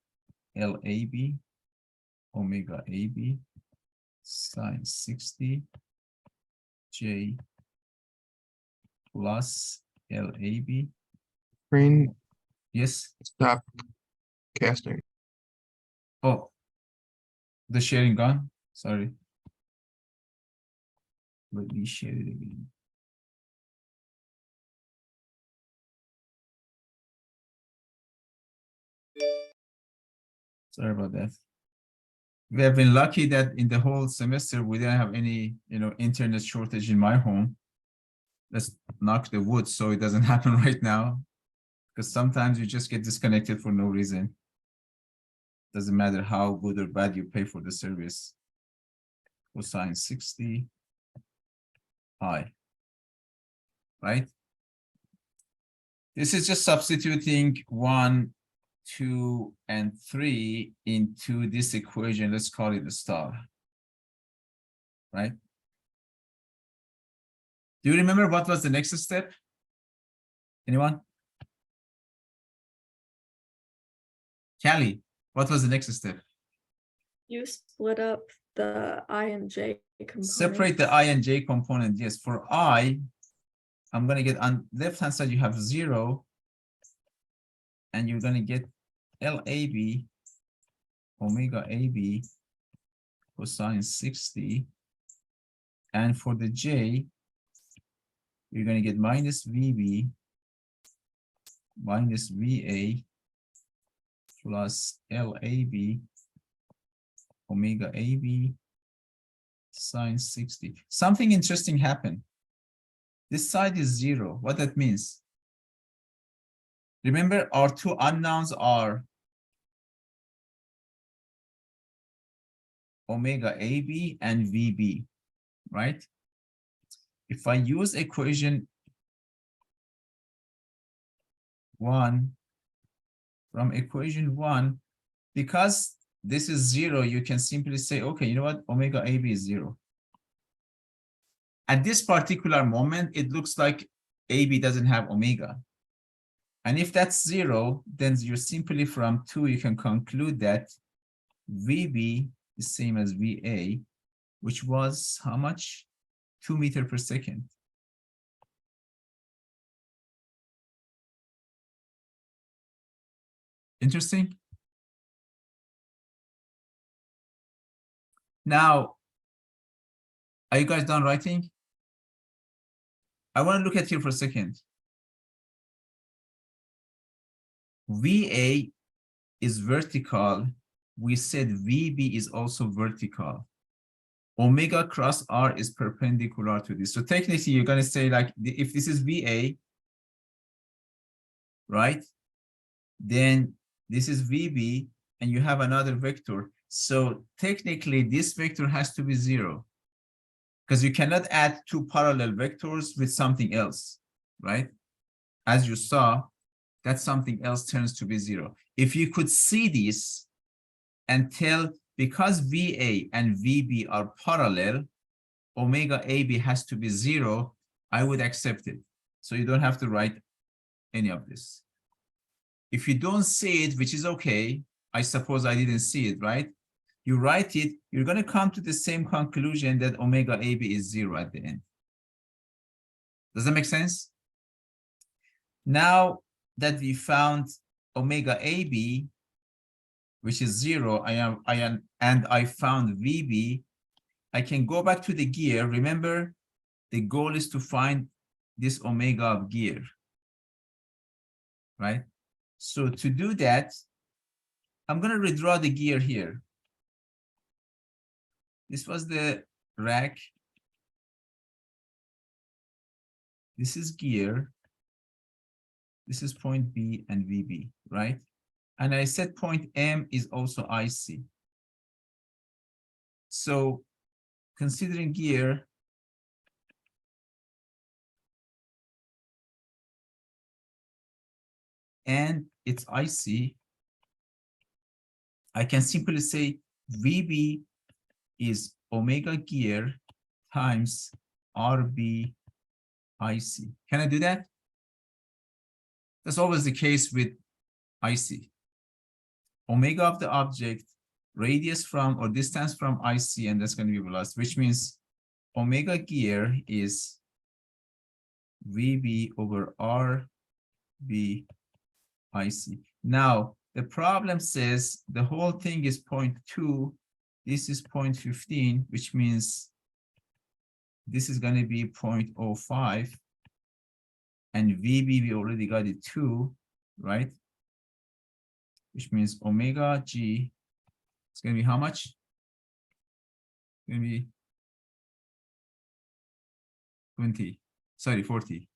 LAB omega AB sine 60 J plus LAB. Screen, Yes. stop casting. Oh, the sharing gone. Sorry. Let me share it again. Sorry about that. We have been lucky that in the whole semester we didn't have any, internet shortage in my home. Let's knock the wood so it doesn't happen right now, because sometimes you just get disconnected for no reason. Doesn't matter how good or bad you pay for the service. Cosine 60 I, right? This is just substituting 1, 2, and 3 into this equation. Let's call it a star, right? Do you remember what was the next step? Anyone? Callie, what was the next step? You split up the I and J component. Separate the I and J component. Yes, for I, I'm going to get on left-hand side, you have 0, and you're going to get LAB omega AB cosine 60. And for the J, you're going to get minus VB minus VA plus LAB omega AB sine 60. Something interesting happened. This side is 0. What that means? Remember, our two unknowns are omega AB and VB, right? If I use equation 1, from equation 1, because this is 0, you can simply say, okay, you know what? Omega AB is 0. At this particular moment, it looks like AB doesn't have omega. And if that's 0, then you simply from 2, you can conclude that VB is same as VA, which was how much? 2 meters per second. Interesting. Now, are you guys done writing? I want to look at here for a second. VA is vertical. We said VB is also vertical. Omega cross R is perpendicular to this. So technically, you're going to say like, if this is VA, right? Then this is VB, and you have another vector. So technically, this vector has to be 0, because you cannot add two parallel vectors with something else, right? As you saw, that something else turns to be 0. If you could see this and tell, because VA and VB are parallel, omega AB has to be 0, I would accept it. So you don't have to write any of this. If you don't see it, which is okay, I suppose I didn't see it, right? You write it, you're going to come to the same conclusion that omega AB is 0 at the end. Does that make sense? Now that we found omega AB, which is 0, and I found VB, I can go back to the gear. Remember, the goal is to find this omega of gear, right? So to do that, I'm going to redraw the gear here. This was the rack. This is gear. This is point B and VB, right? And I said point M is also IC. So considering gear, and it's IC, I can simply say VB is omega gear times RB IC. Can I do that? That's always the case with IC. Omega of the object, radius from or distance from IC, and that's going to be velocity, which means omega gear is VB over RB IC. Now, the problem says the whole thing is 0.2. This is 0.15, which means this is going to be 0.05. And VB, we already got it 2, right? Which means omega G, it's going to be how much? It's going to be 20, sorry, 40.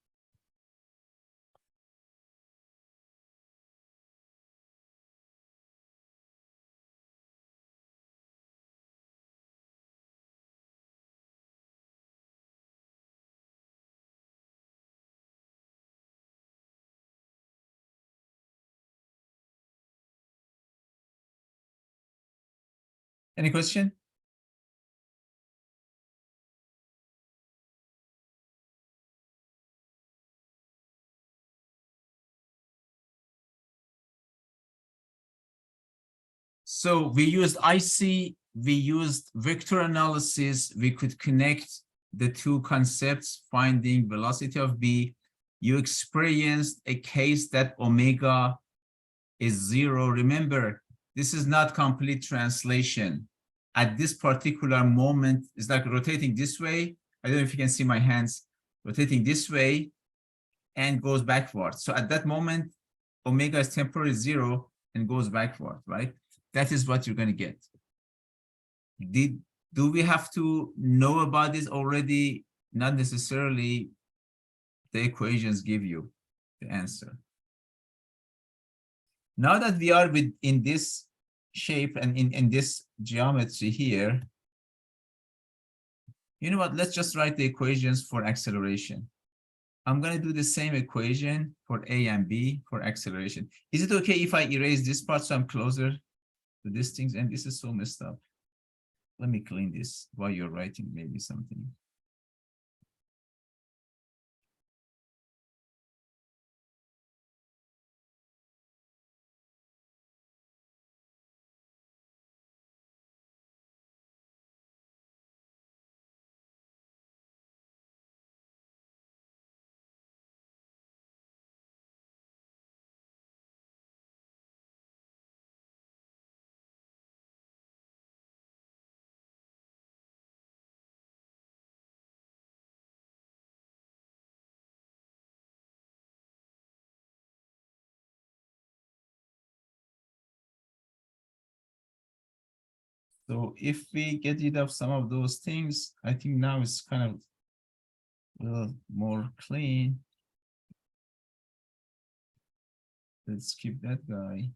Any question? So we used IC, we used vector analysis, we could connect the two concepts, finding velocity of B. You experienced a case that omega is 0. Remember, this is not complete translation. At this particular moment, it's like rotating this way. I don't know if you can see my hands, rotating this way and goes backward. So at that moment, omega is temporarily 0 and goes backward, right? That is what you're going to get. Do we have to know about this already? Not necessarily. The equations give you the answer. Now that we are in this shape and in this geometry here, you know what? Let's just write the equations for acceleration. I'm going to do the same equation for A and B for acceleration. Is it okay if I erase this part so I'm closer to these things? And this is so messed up. Let me clean this while you're writing maybe something. So if we get rid of some of those things, I think now it's kind of a little more clean. Let's keep that guy.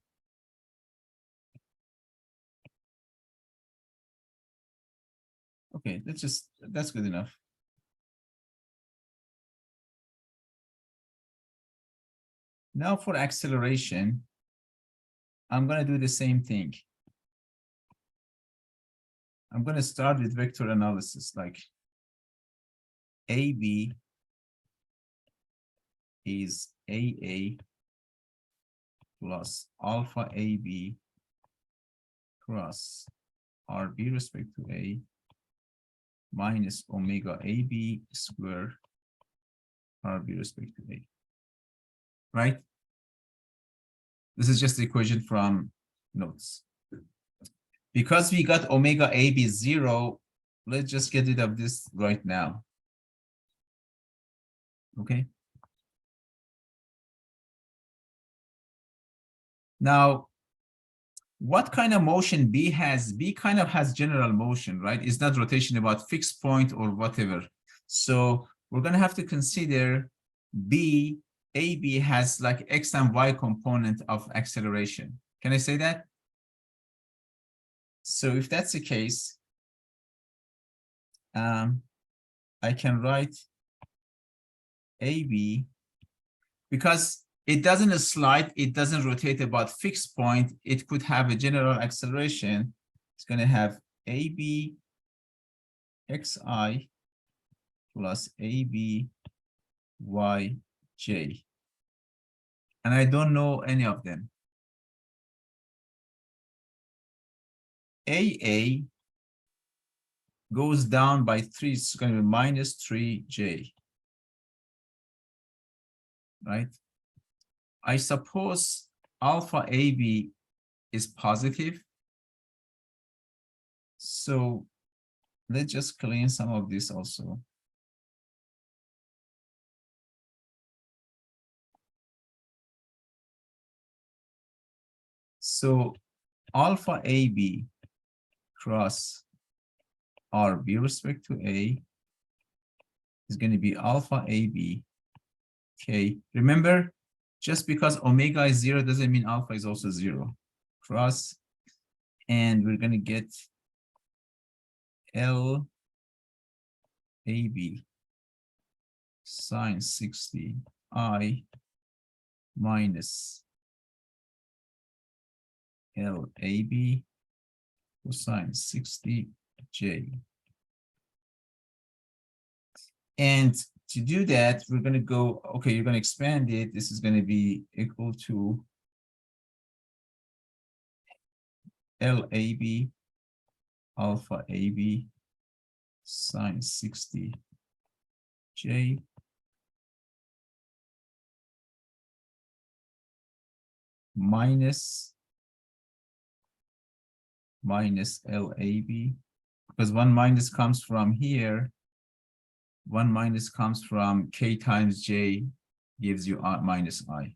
Okay, that's good enough. Now for acceleration, I'm going to do the same thing. I'm going to start with vector analysis, like AB is AA plus alpha AB cross RB respect to A minus omega AB square RB respect to A. Right? This is just the equation from notes. Because we got omega AB 0, let's just get rid of this right now. Okay. Now, what kind of motion B has? B kind of has general motion, right? It's not rotation about fixed point or whatever. So we're going to have to consider B, AB has like X and Y component of acceleration. Can I say that? So if that's the case, I can write AB, because it doesn't slide, it doesn't rotate about fixed point, it could have a general acceleration. It's going to have AB xi plus AB yj. And I don't know any of them. AA goes down by 3, it's going to be minus 3j. Right? I suppose alpha AB is positive. So let's just clean some of this also. So alpha AB cross RB respect to A is going to be alpha AB K. Remember, just because omega is 0 doesn't mean alpha is also 0. Cross, and we're going to get L AB sine 60 I minus L AB cosine 60 J. And to do that, we're going to go, okay, you're going to expand it. This is going to be equal to LAB alpha AB sine 60 J minus LAB, because one minus comes from here, one minus comes from K times J gives you minus I.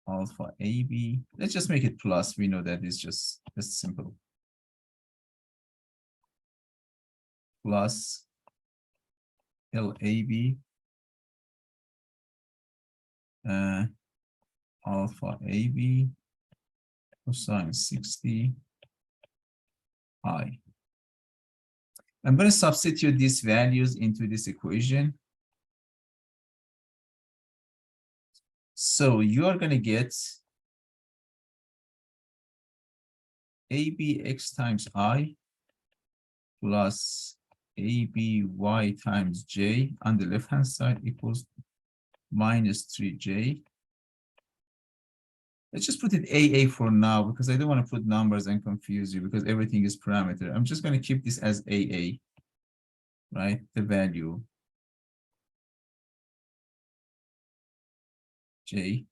Alpha AB, let's just make it plus. We know that it's just simple. Plus LAB alpha AB cosine 60 I. I'm going to substitute these values into this equation. So you are going to get ABX times I plus ABY times J on the left-hand side equals minus 3J. Let's just put it AA for now, because I don't want to put numbers and confuse you, because everything is parameter. I'm just going to keep this as AA, right? The value J.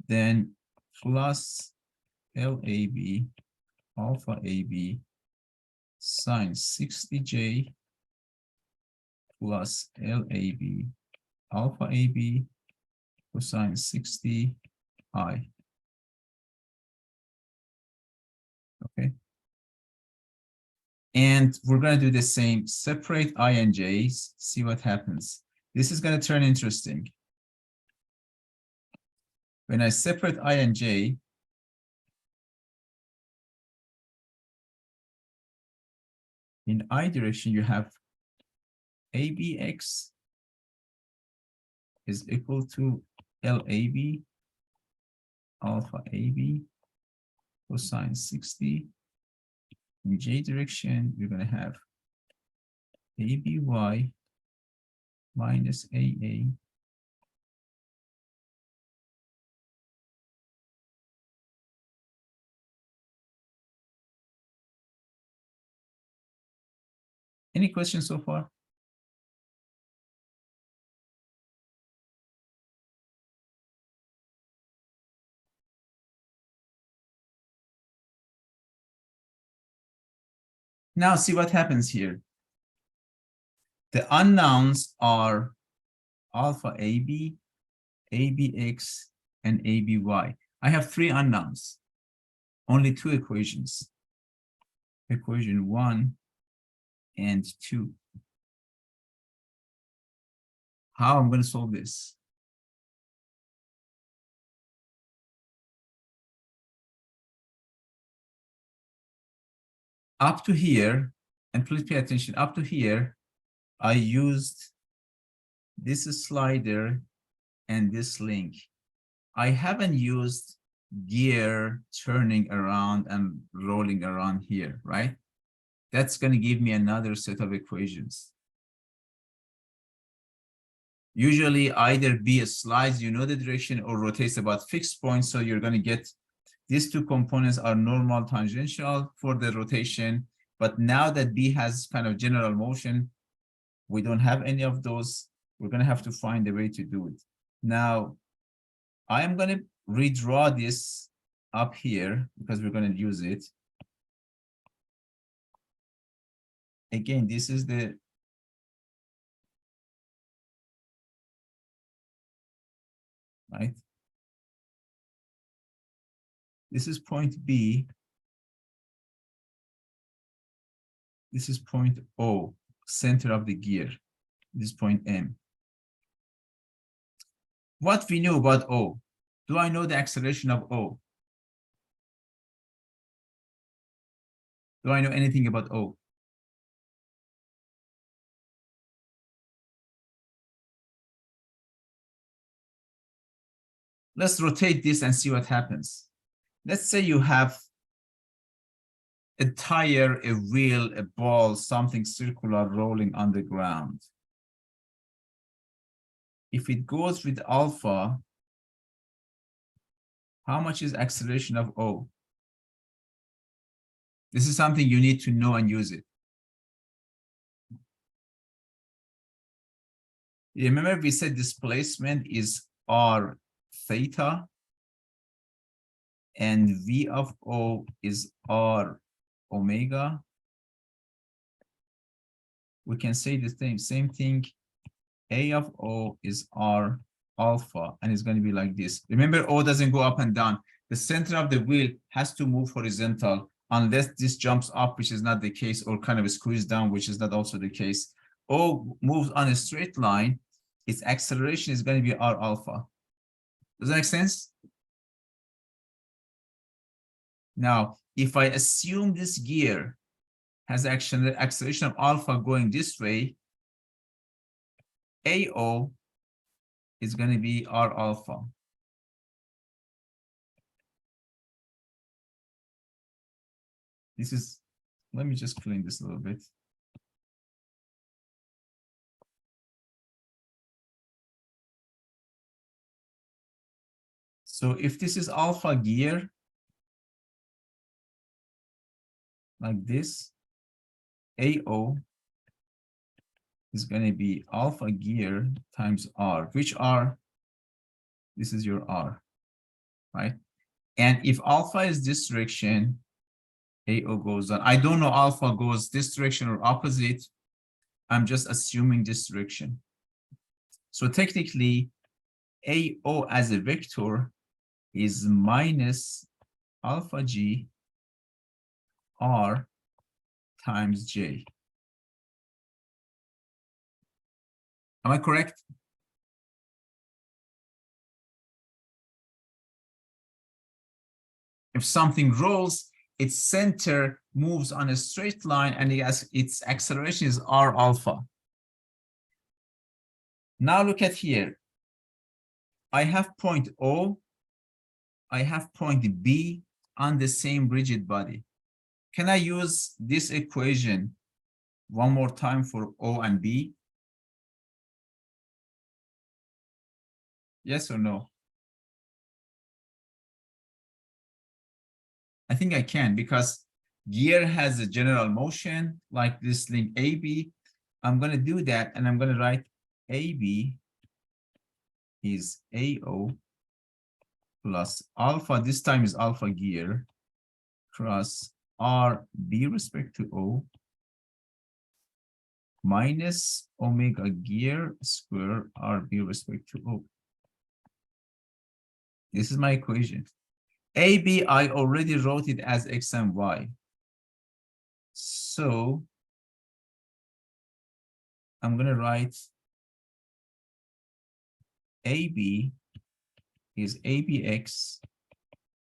Then plus LAB alpha AB sine 60J plus LAB alpha AB cosine 60 I. Okay. And we're going to do the same, separate I and J's, see what happens. This is going to turn interesting. When I separate I and J, in I direction, you have ABX is equal to LAB, alpha AB, cosine 60. In J direction, you're going to have ABY minus AA Any questions so far? Now see what happens here. The unknowns are alpha AB, ABX, and ABY. I have three unknowns, only two equations. Equation 1 and 2. How I'm going to solve this? Up to here, and please pay attention, up to here, I used this slider and this link. I haven't used gear turning around and rolling around here, right? That's going to give me another set of equations. Usually either B slides, you know the direction, or rotates about fixed points. So you're going to get these two components are normal tangential for the rotation. But now that B has kind of general motion, we don't have any of those. We're going to have to find a way to do it. Now, I am going to redraw this up here because we're going to use it. Again, this is the right. This is point B. This is point O, center of the gear. This is point M. What we know about O? Do I know the acceleration of O? Do I know anything about O? Let's rotate this and see what happens. Let's say you have a tire, a wheel, a ball, something circular rolling on the ground. If it goes with alpha, how much is acceleration of O? This is something you need to know and use it. Remember, we said displacement is R theta, and V of O is R omega. We can say the same thing. A of O is R alpha, and it's going to be like this. Remember, O doesn't go up and down. The center of the wheel has to move horizontal unless this jumps up, which is not the case, or kind of squeezed down, which is not also the case. O moves on a straight line. Its acceleration is going to be R alpha. Does that make sense? Now, if I assume this gear has acceleration of alpha going this way, AO is going to be R alpha. This is, let me just clean this a little bit. So if this is alpha gear, like this, AO is going to be alpha gear times R, which R? This is your R, right? And if alpha is this direction, AO goes on. I don't know alpha goes this direction or opposite. I'm just assuming this direction. So technically, AO as a vector is minus alpha G R times J. Am I correct? If something rolls, its center moves on a straight line and its acceleration is R alpha. Now look at here. I have point O, I have point B on the same rigid body. Can I use this equation one more time for O and B? Yes or no? I think I can because gear has a general motion like this link AB. I'm going to do that and I'm going to write AB is AO plus alpha, this time is alpha gear, cross RB respect to O minus omega gear square RB respect to O. This is my equation. AB, I already wrote it as X and Y. So I'm going to write AB is ABX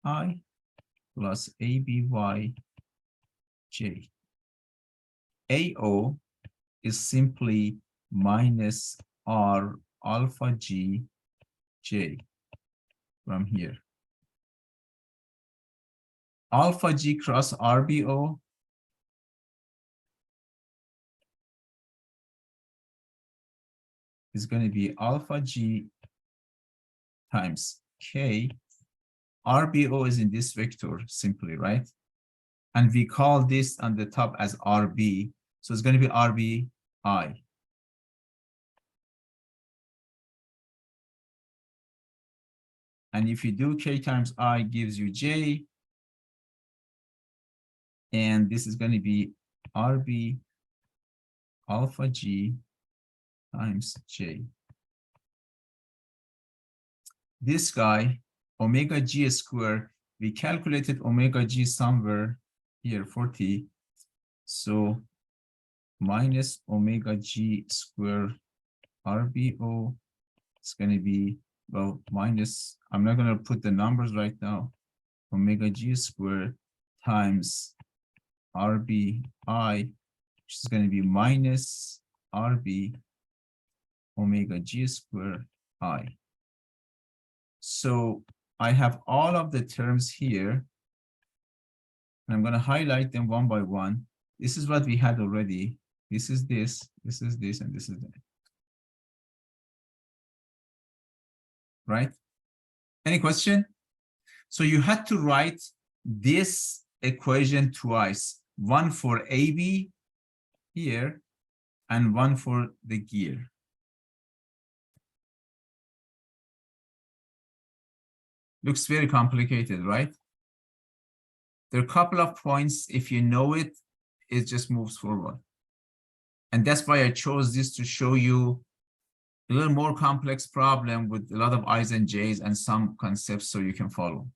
I plus ABY J. AO is simply minus R alpha G J from here. Alpha G cross RBO is going to be alpha G times K. RBO is in this vector simply, right? And we call this on the top as RB. So it's going to be RBI. And if you do K times I gives you J. And this is going to be RB alpha G times J. This guy, omega G square, we calculated omega G somewhere here, 40. So minus omega G square RBO is going to be, well, minus, I'm not going to put the numbers right now, omega G square times RBI, which is going to be minus RB omega G square I. So I have all of the terms here, and I'm going to highlight them one by one. This is what we had already. This is this, this is this, and this is that. Right? Any question? So you had to write this equation twice, one for AB here and one for the gear. Looks very complicated, right? There are a couple of points. If you know it, it just moves forward. And that's why I chose this to show you a little more complex problem with a lot of I's and J's and some concepts so you can follow.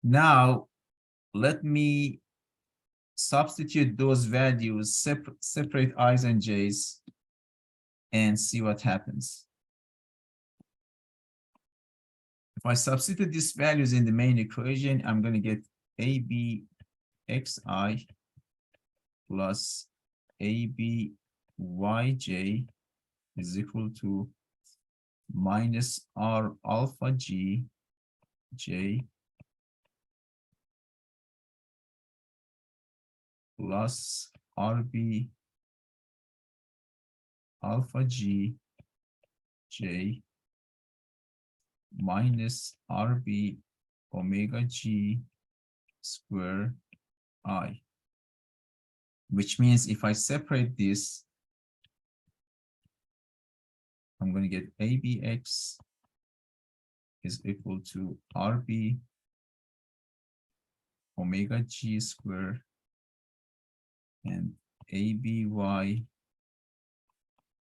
Now, let me substitute those values, separate I's and J's, and see what happens. If I substitute these values in the main equation, I'm going to get ABXI plus ABYJ is equal to minus R alpha G J plus RB alpha G J minus RB omega G square I, which means if I separate this, I'm going to get ABX is equal to RB omega G square and ABY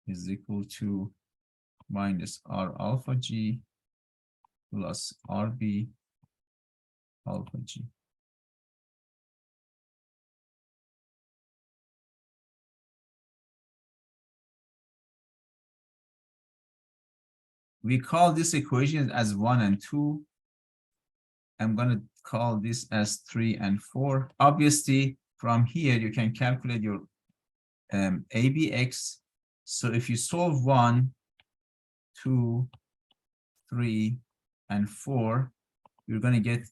is equal to minus R alpha G plus RB alpha G. We call this equation as 1 and 2. I'm going to call this as 3 and 4. Obviously, from here, you can calculate your ABX. So if you solve 1, 2, 3, and 4, you're going to get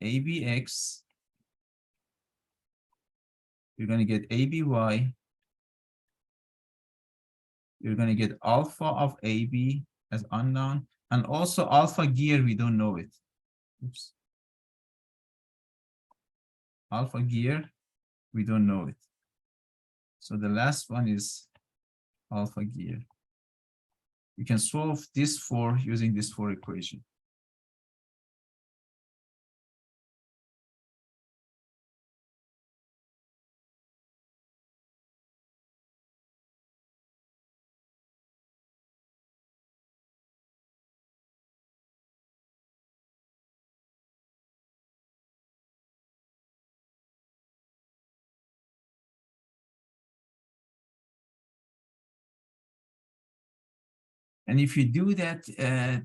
ABX. You're going to get ABY. You're going to get alpha of AB as unknown. And also alpha gear, we don't know it. Oops. Alpha gear, we don't know it. So the last one is alpha gear. You can solve this for using this 4 equation. And if you do that,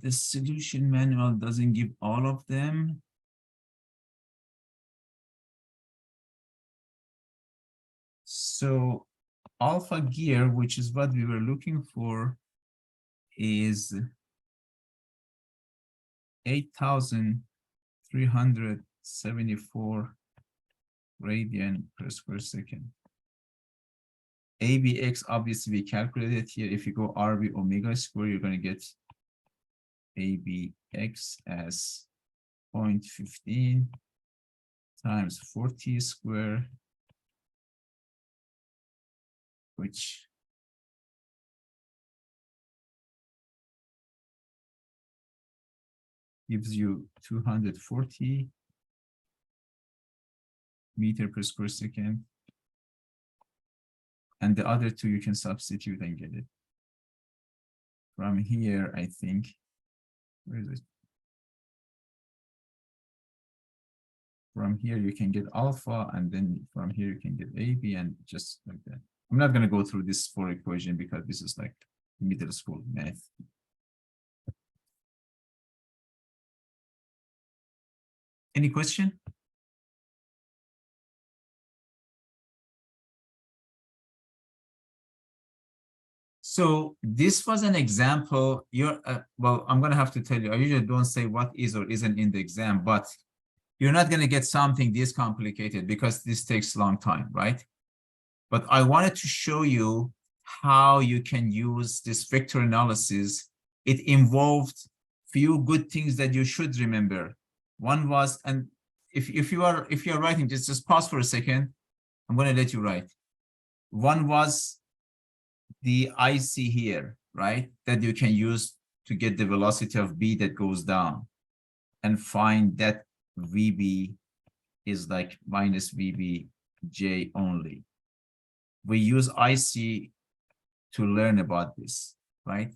the solution manual doesn't give all of them. So alpha gear, which is what we were looking for, is 8,374 radian per square second. ABX, obviously, we calculated here. If you go RB omega square, you're going to get ABX as 0.15 times 40 square, which gives you 240 meter per square second. And the other two you can substitute and get it. From here, I think, where is it? From here, you can get alpha, and then from here, you can get AB, and just like that. I'm not going to go through this 4 equation because this is like middle school math. Any question? So this was an example. Well, I'm going to have to tell you, I usually don't say what is or isn't in the exam, but you're not going to get something this complicated because this takes a long time, right? But I wanted to show you how you can use this vector analysis. It involved few good things that you should remember. One was, and if you are writing, just pause for a second. I'm going to let you write. One was the IC here, right? That you can use to get the velocity of B that goes down and find that VB is like minus VBJ only. We use IC to learn about this, right?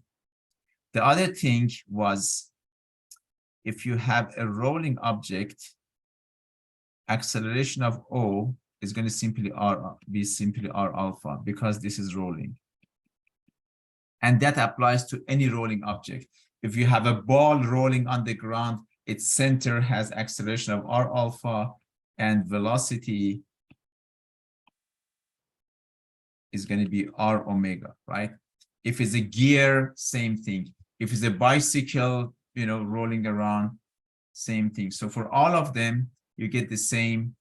The other thing was, if you have a rolling object, acceleration of O is going to be simply R alpha because this is rolling. And that applies to any rolling object. If you have a ball rolling on the ground, its center has acceleration of R alpha and velocity is going to be R omega, right? If it's a gear, same thing. If it's a bicycle, rolling around, same thing. So for all of them, you get the same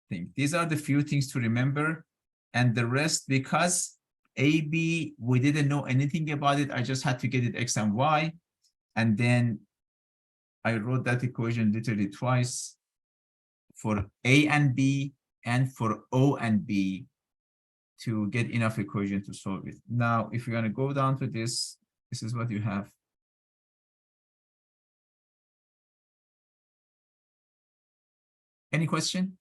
thing. These are the few things to remember. And the rest, because AB, we didn't know anything about it. I just had to get it X and Y. And then I wrote that equation literally twice for A and B and for O and B to get enough equation to solve it. Now, if you're going to go down to this, this is what you have. Any question?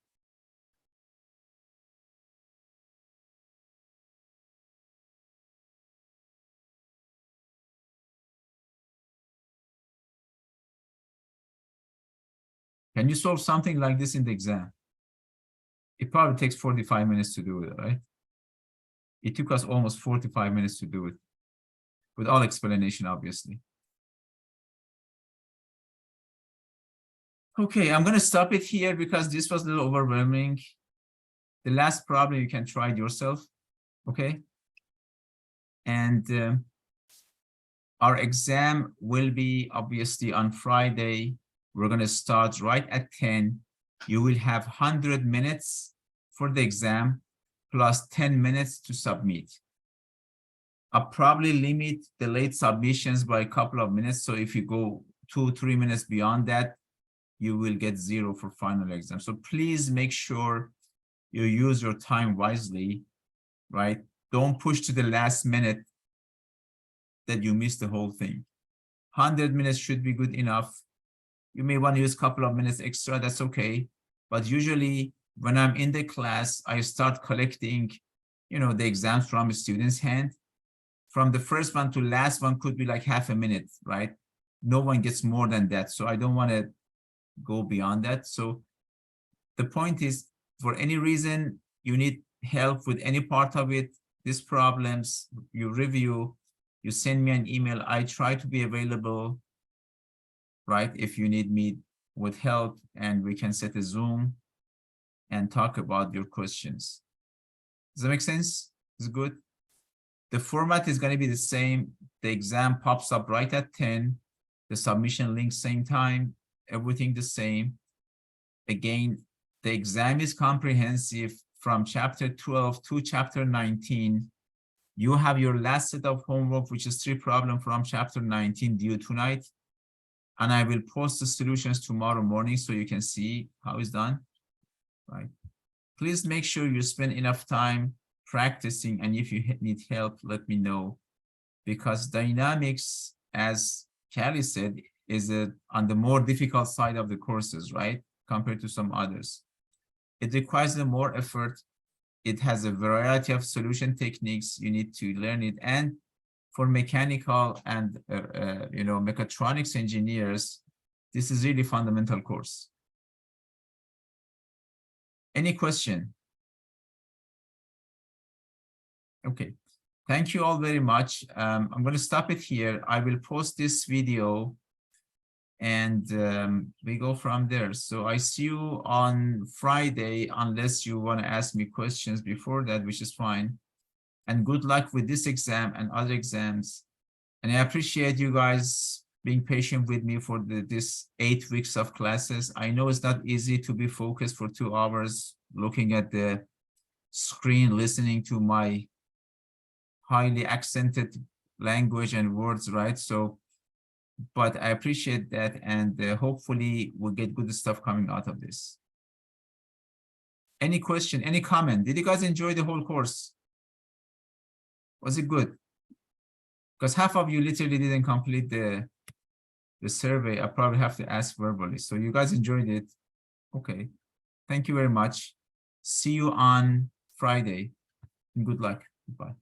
Can you solve something like this in the exam? It probably takes 45 minutes to do it, right? It took us almost 45 minutes to do it, with all explanation, obviously. Okay, I'm going to stop it here because this was a little overwhelming. The last problem you can try it yourself, okay? And our exam will be obviously on Friday. We're going to start right at 10. You will have 100 minutes for the exam plus 10 minutes to submit. I'll probably limit the late submissions by a couple of minutes. So if you go 2-3 minutes beyond that, you will get 0 for final exam. So please make sure you use your time wisely, right? Don't push to the last minute that you miss the whole thing. 100 minutes should be good enough. You may want to use a couple of minutes extra, that's okay. But usually when I'm in the class, I start collecting, the exams from a student's hand. From the first one to last one could be like half a minute, right? No one gets more than that. So I don't want to go beyond that. So the point is, for any reason you need help with any part of it, these problems, you review, you send me an email. I try to be available, right? If you need me with help, and we can set a Zoom and talk about your questions. Does that make sense? Is it good? The format is going to be the same. The exam pops up right at 10. The submission link, same time, everything the same. Again, the exam is comprehensive from chapter 12 to chapter 19. You have your last set of homework, which is 3 problems from chapter 19 due tonight. And I will post the solutions tomorrow morning so you can see how it's done, right? Please make sure you spend enough time practicing, and if you need help, let me know, because dynamics, as Callie said, is on the more difficult side of the courses, right, compared to some others. It requires more effort. It has a variety of solution techniques. You need to learn it. And for mechanical and mechatronics engineers, this is really fundamental course. Any question? Okay, thank you all very much. I'm going to stop it here. I will post this video and we go from there. So I see you on Friday, unless you want to ask me questions before that, which is fine. And good luck with this exam and other exams. And I appreciate you guys being patient with me for this 8 weeks of classes. I know it's not easy to be focused for 2 hours, looking at the screen, listening to my highly accented language and words, right? So, but I appreciate that, and hopefully we'll get good stuff coming out of this. Any question, any comment? Did you guys enjoy the whole course? Was it good? Because half of you literally didn't complete the survey. I probably have to ask verbally. So you guys enjoyed it. Okay. Thank you very much. See you on Friday. And good luck. Bye.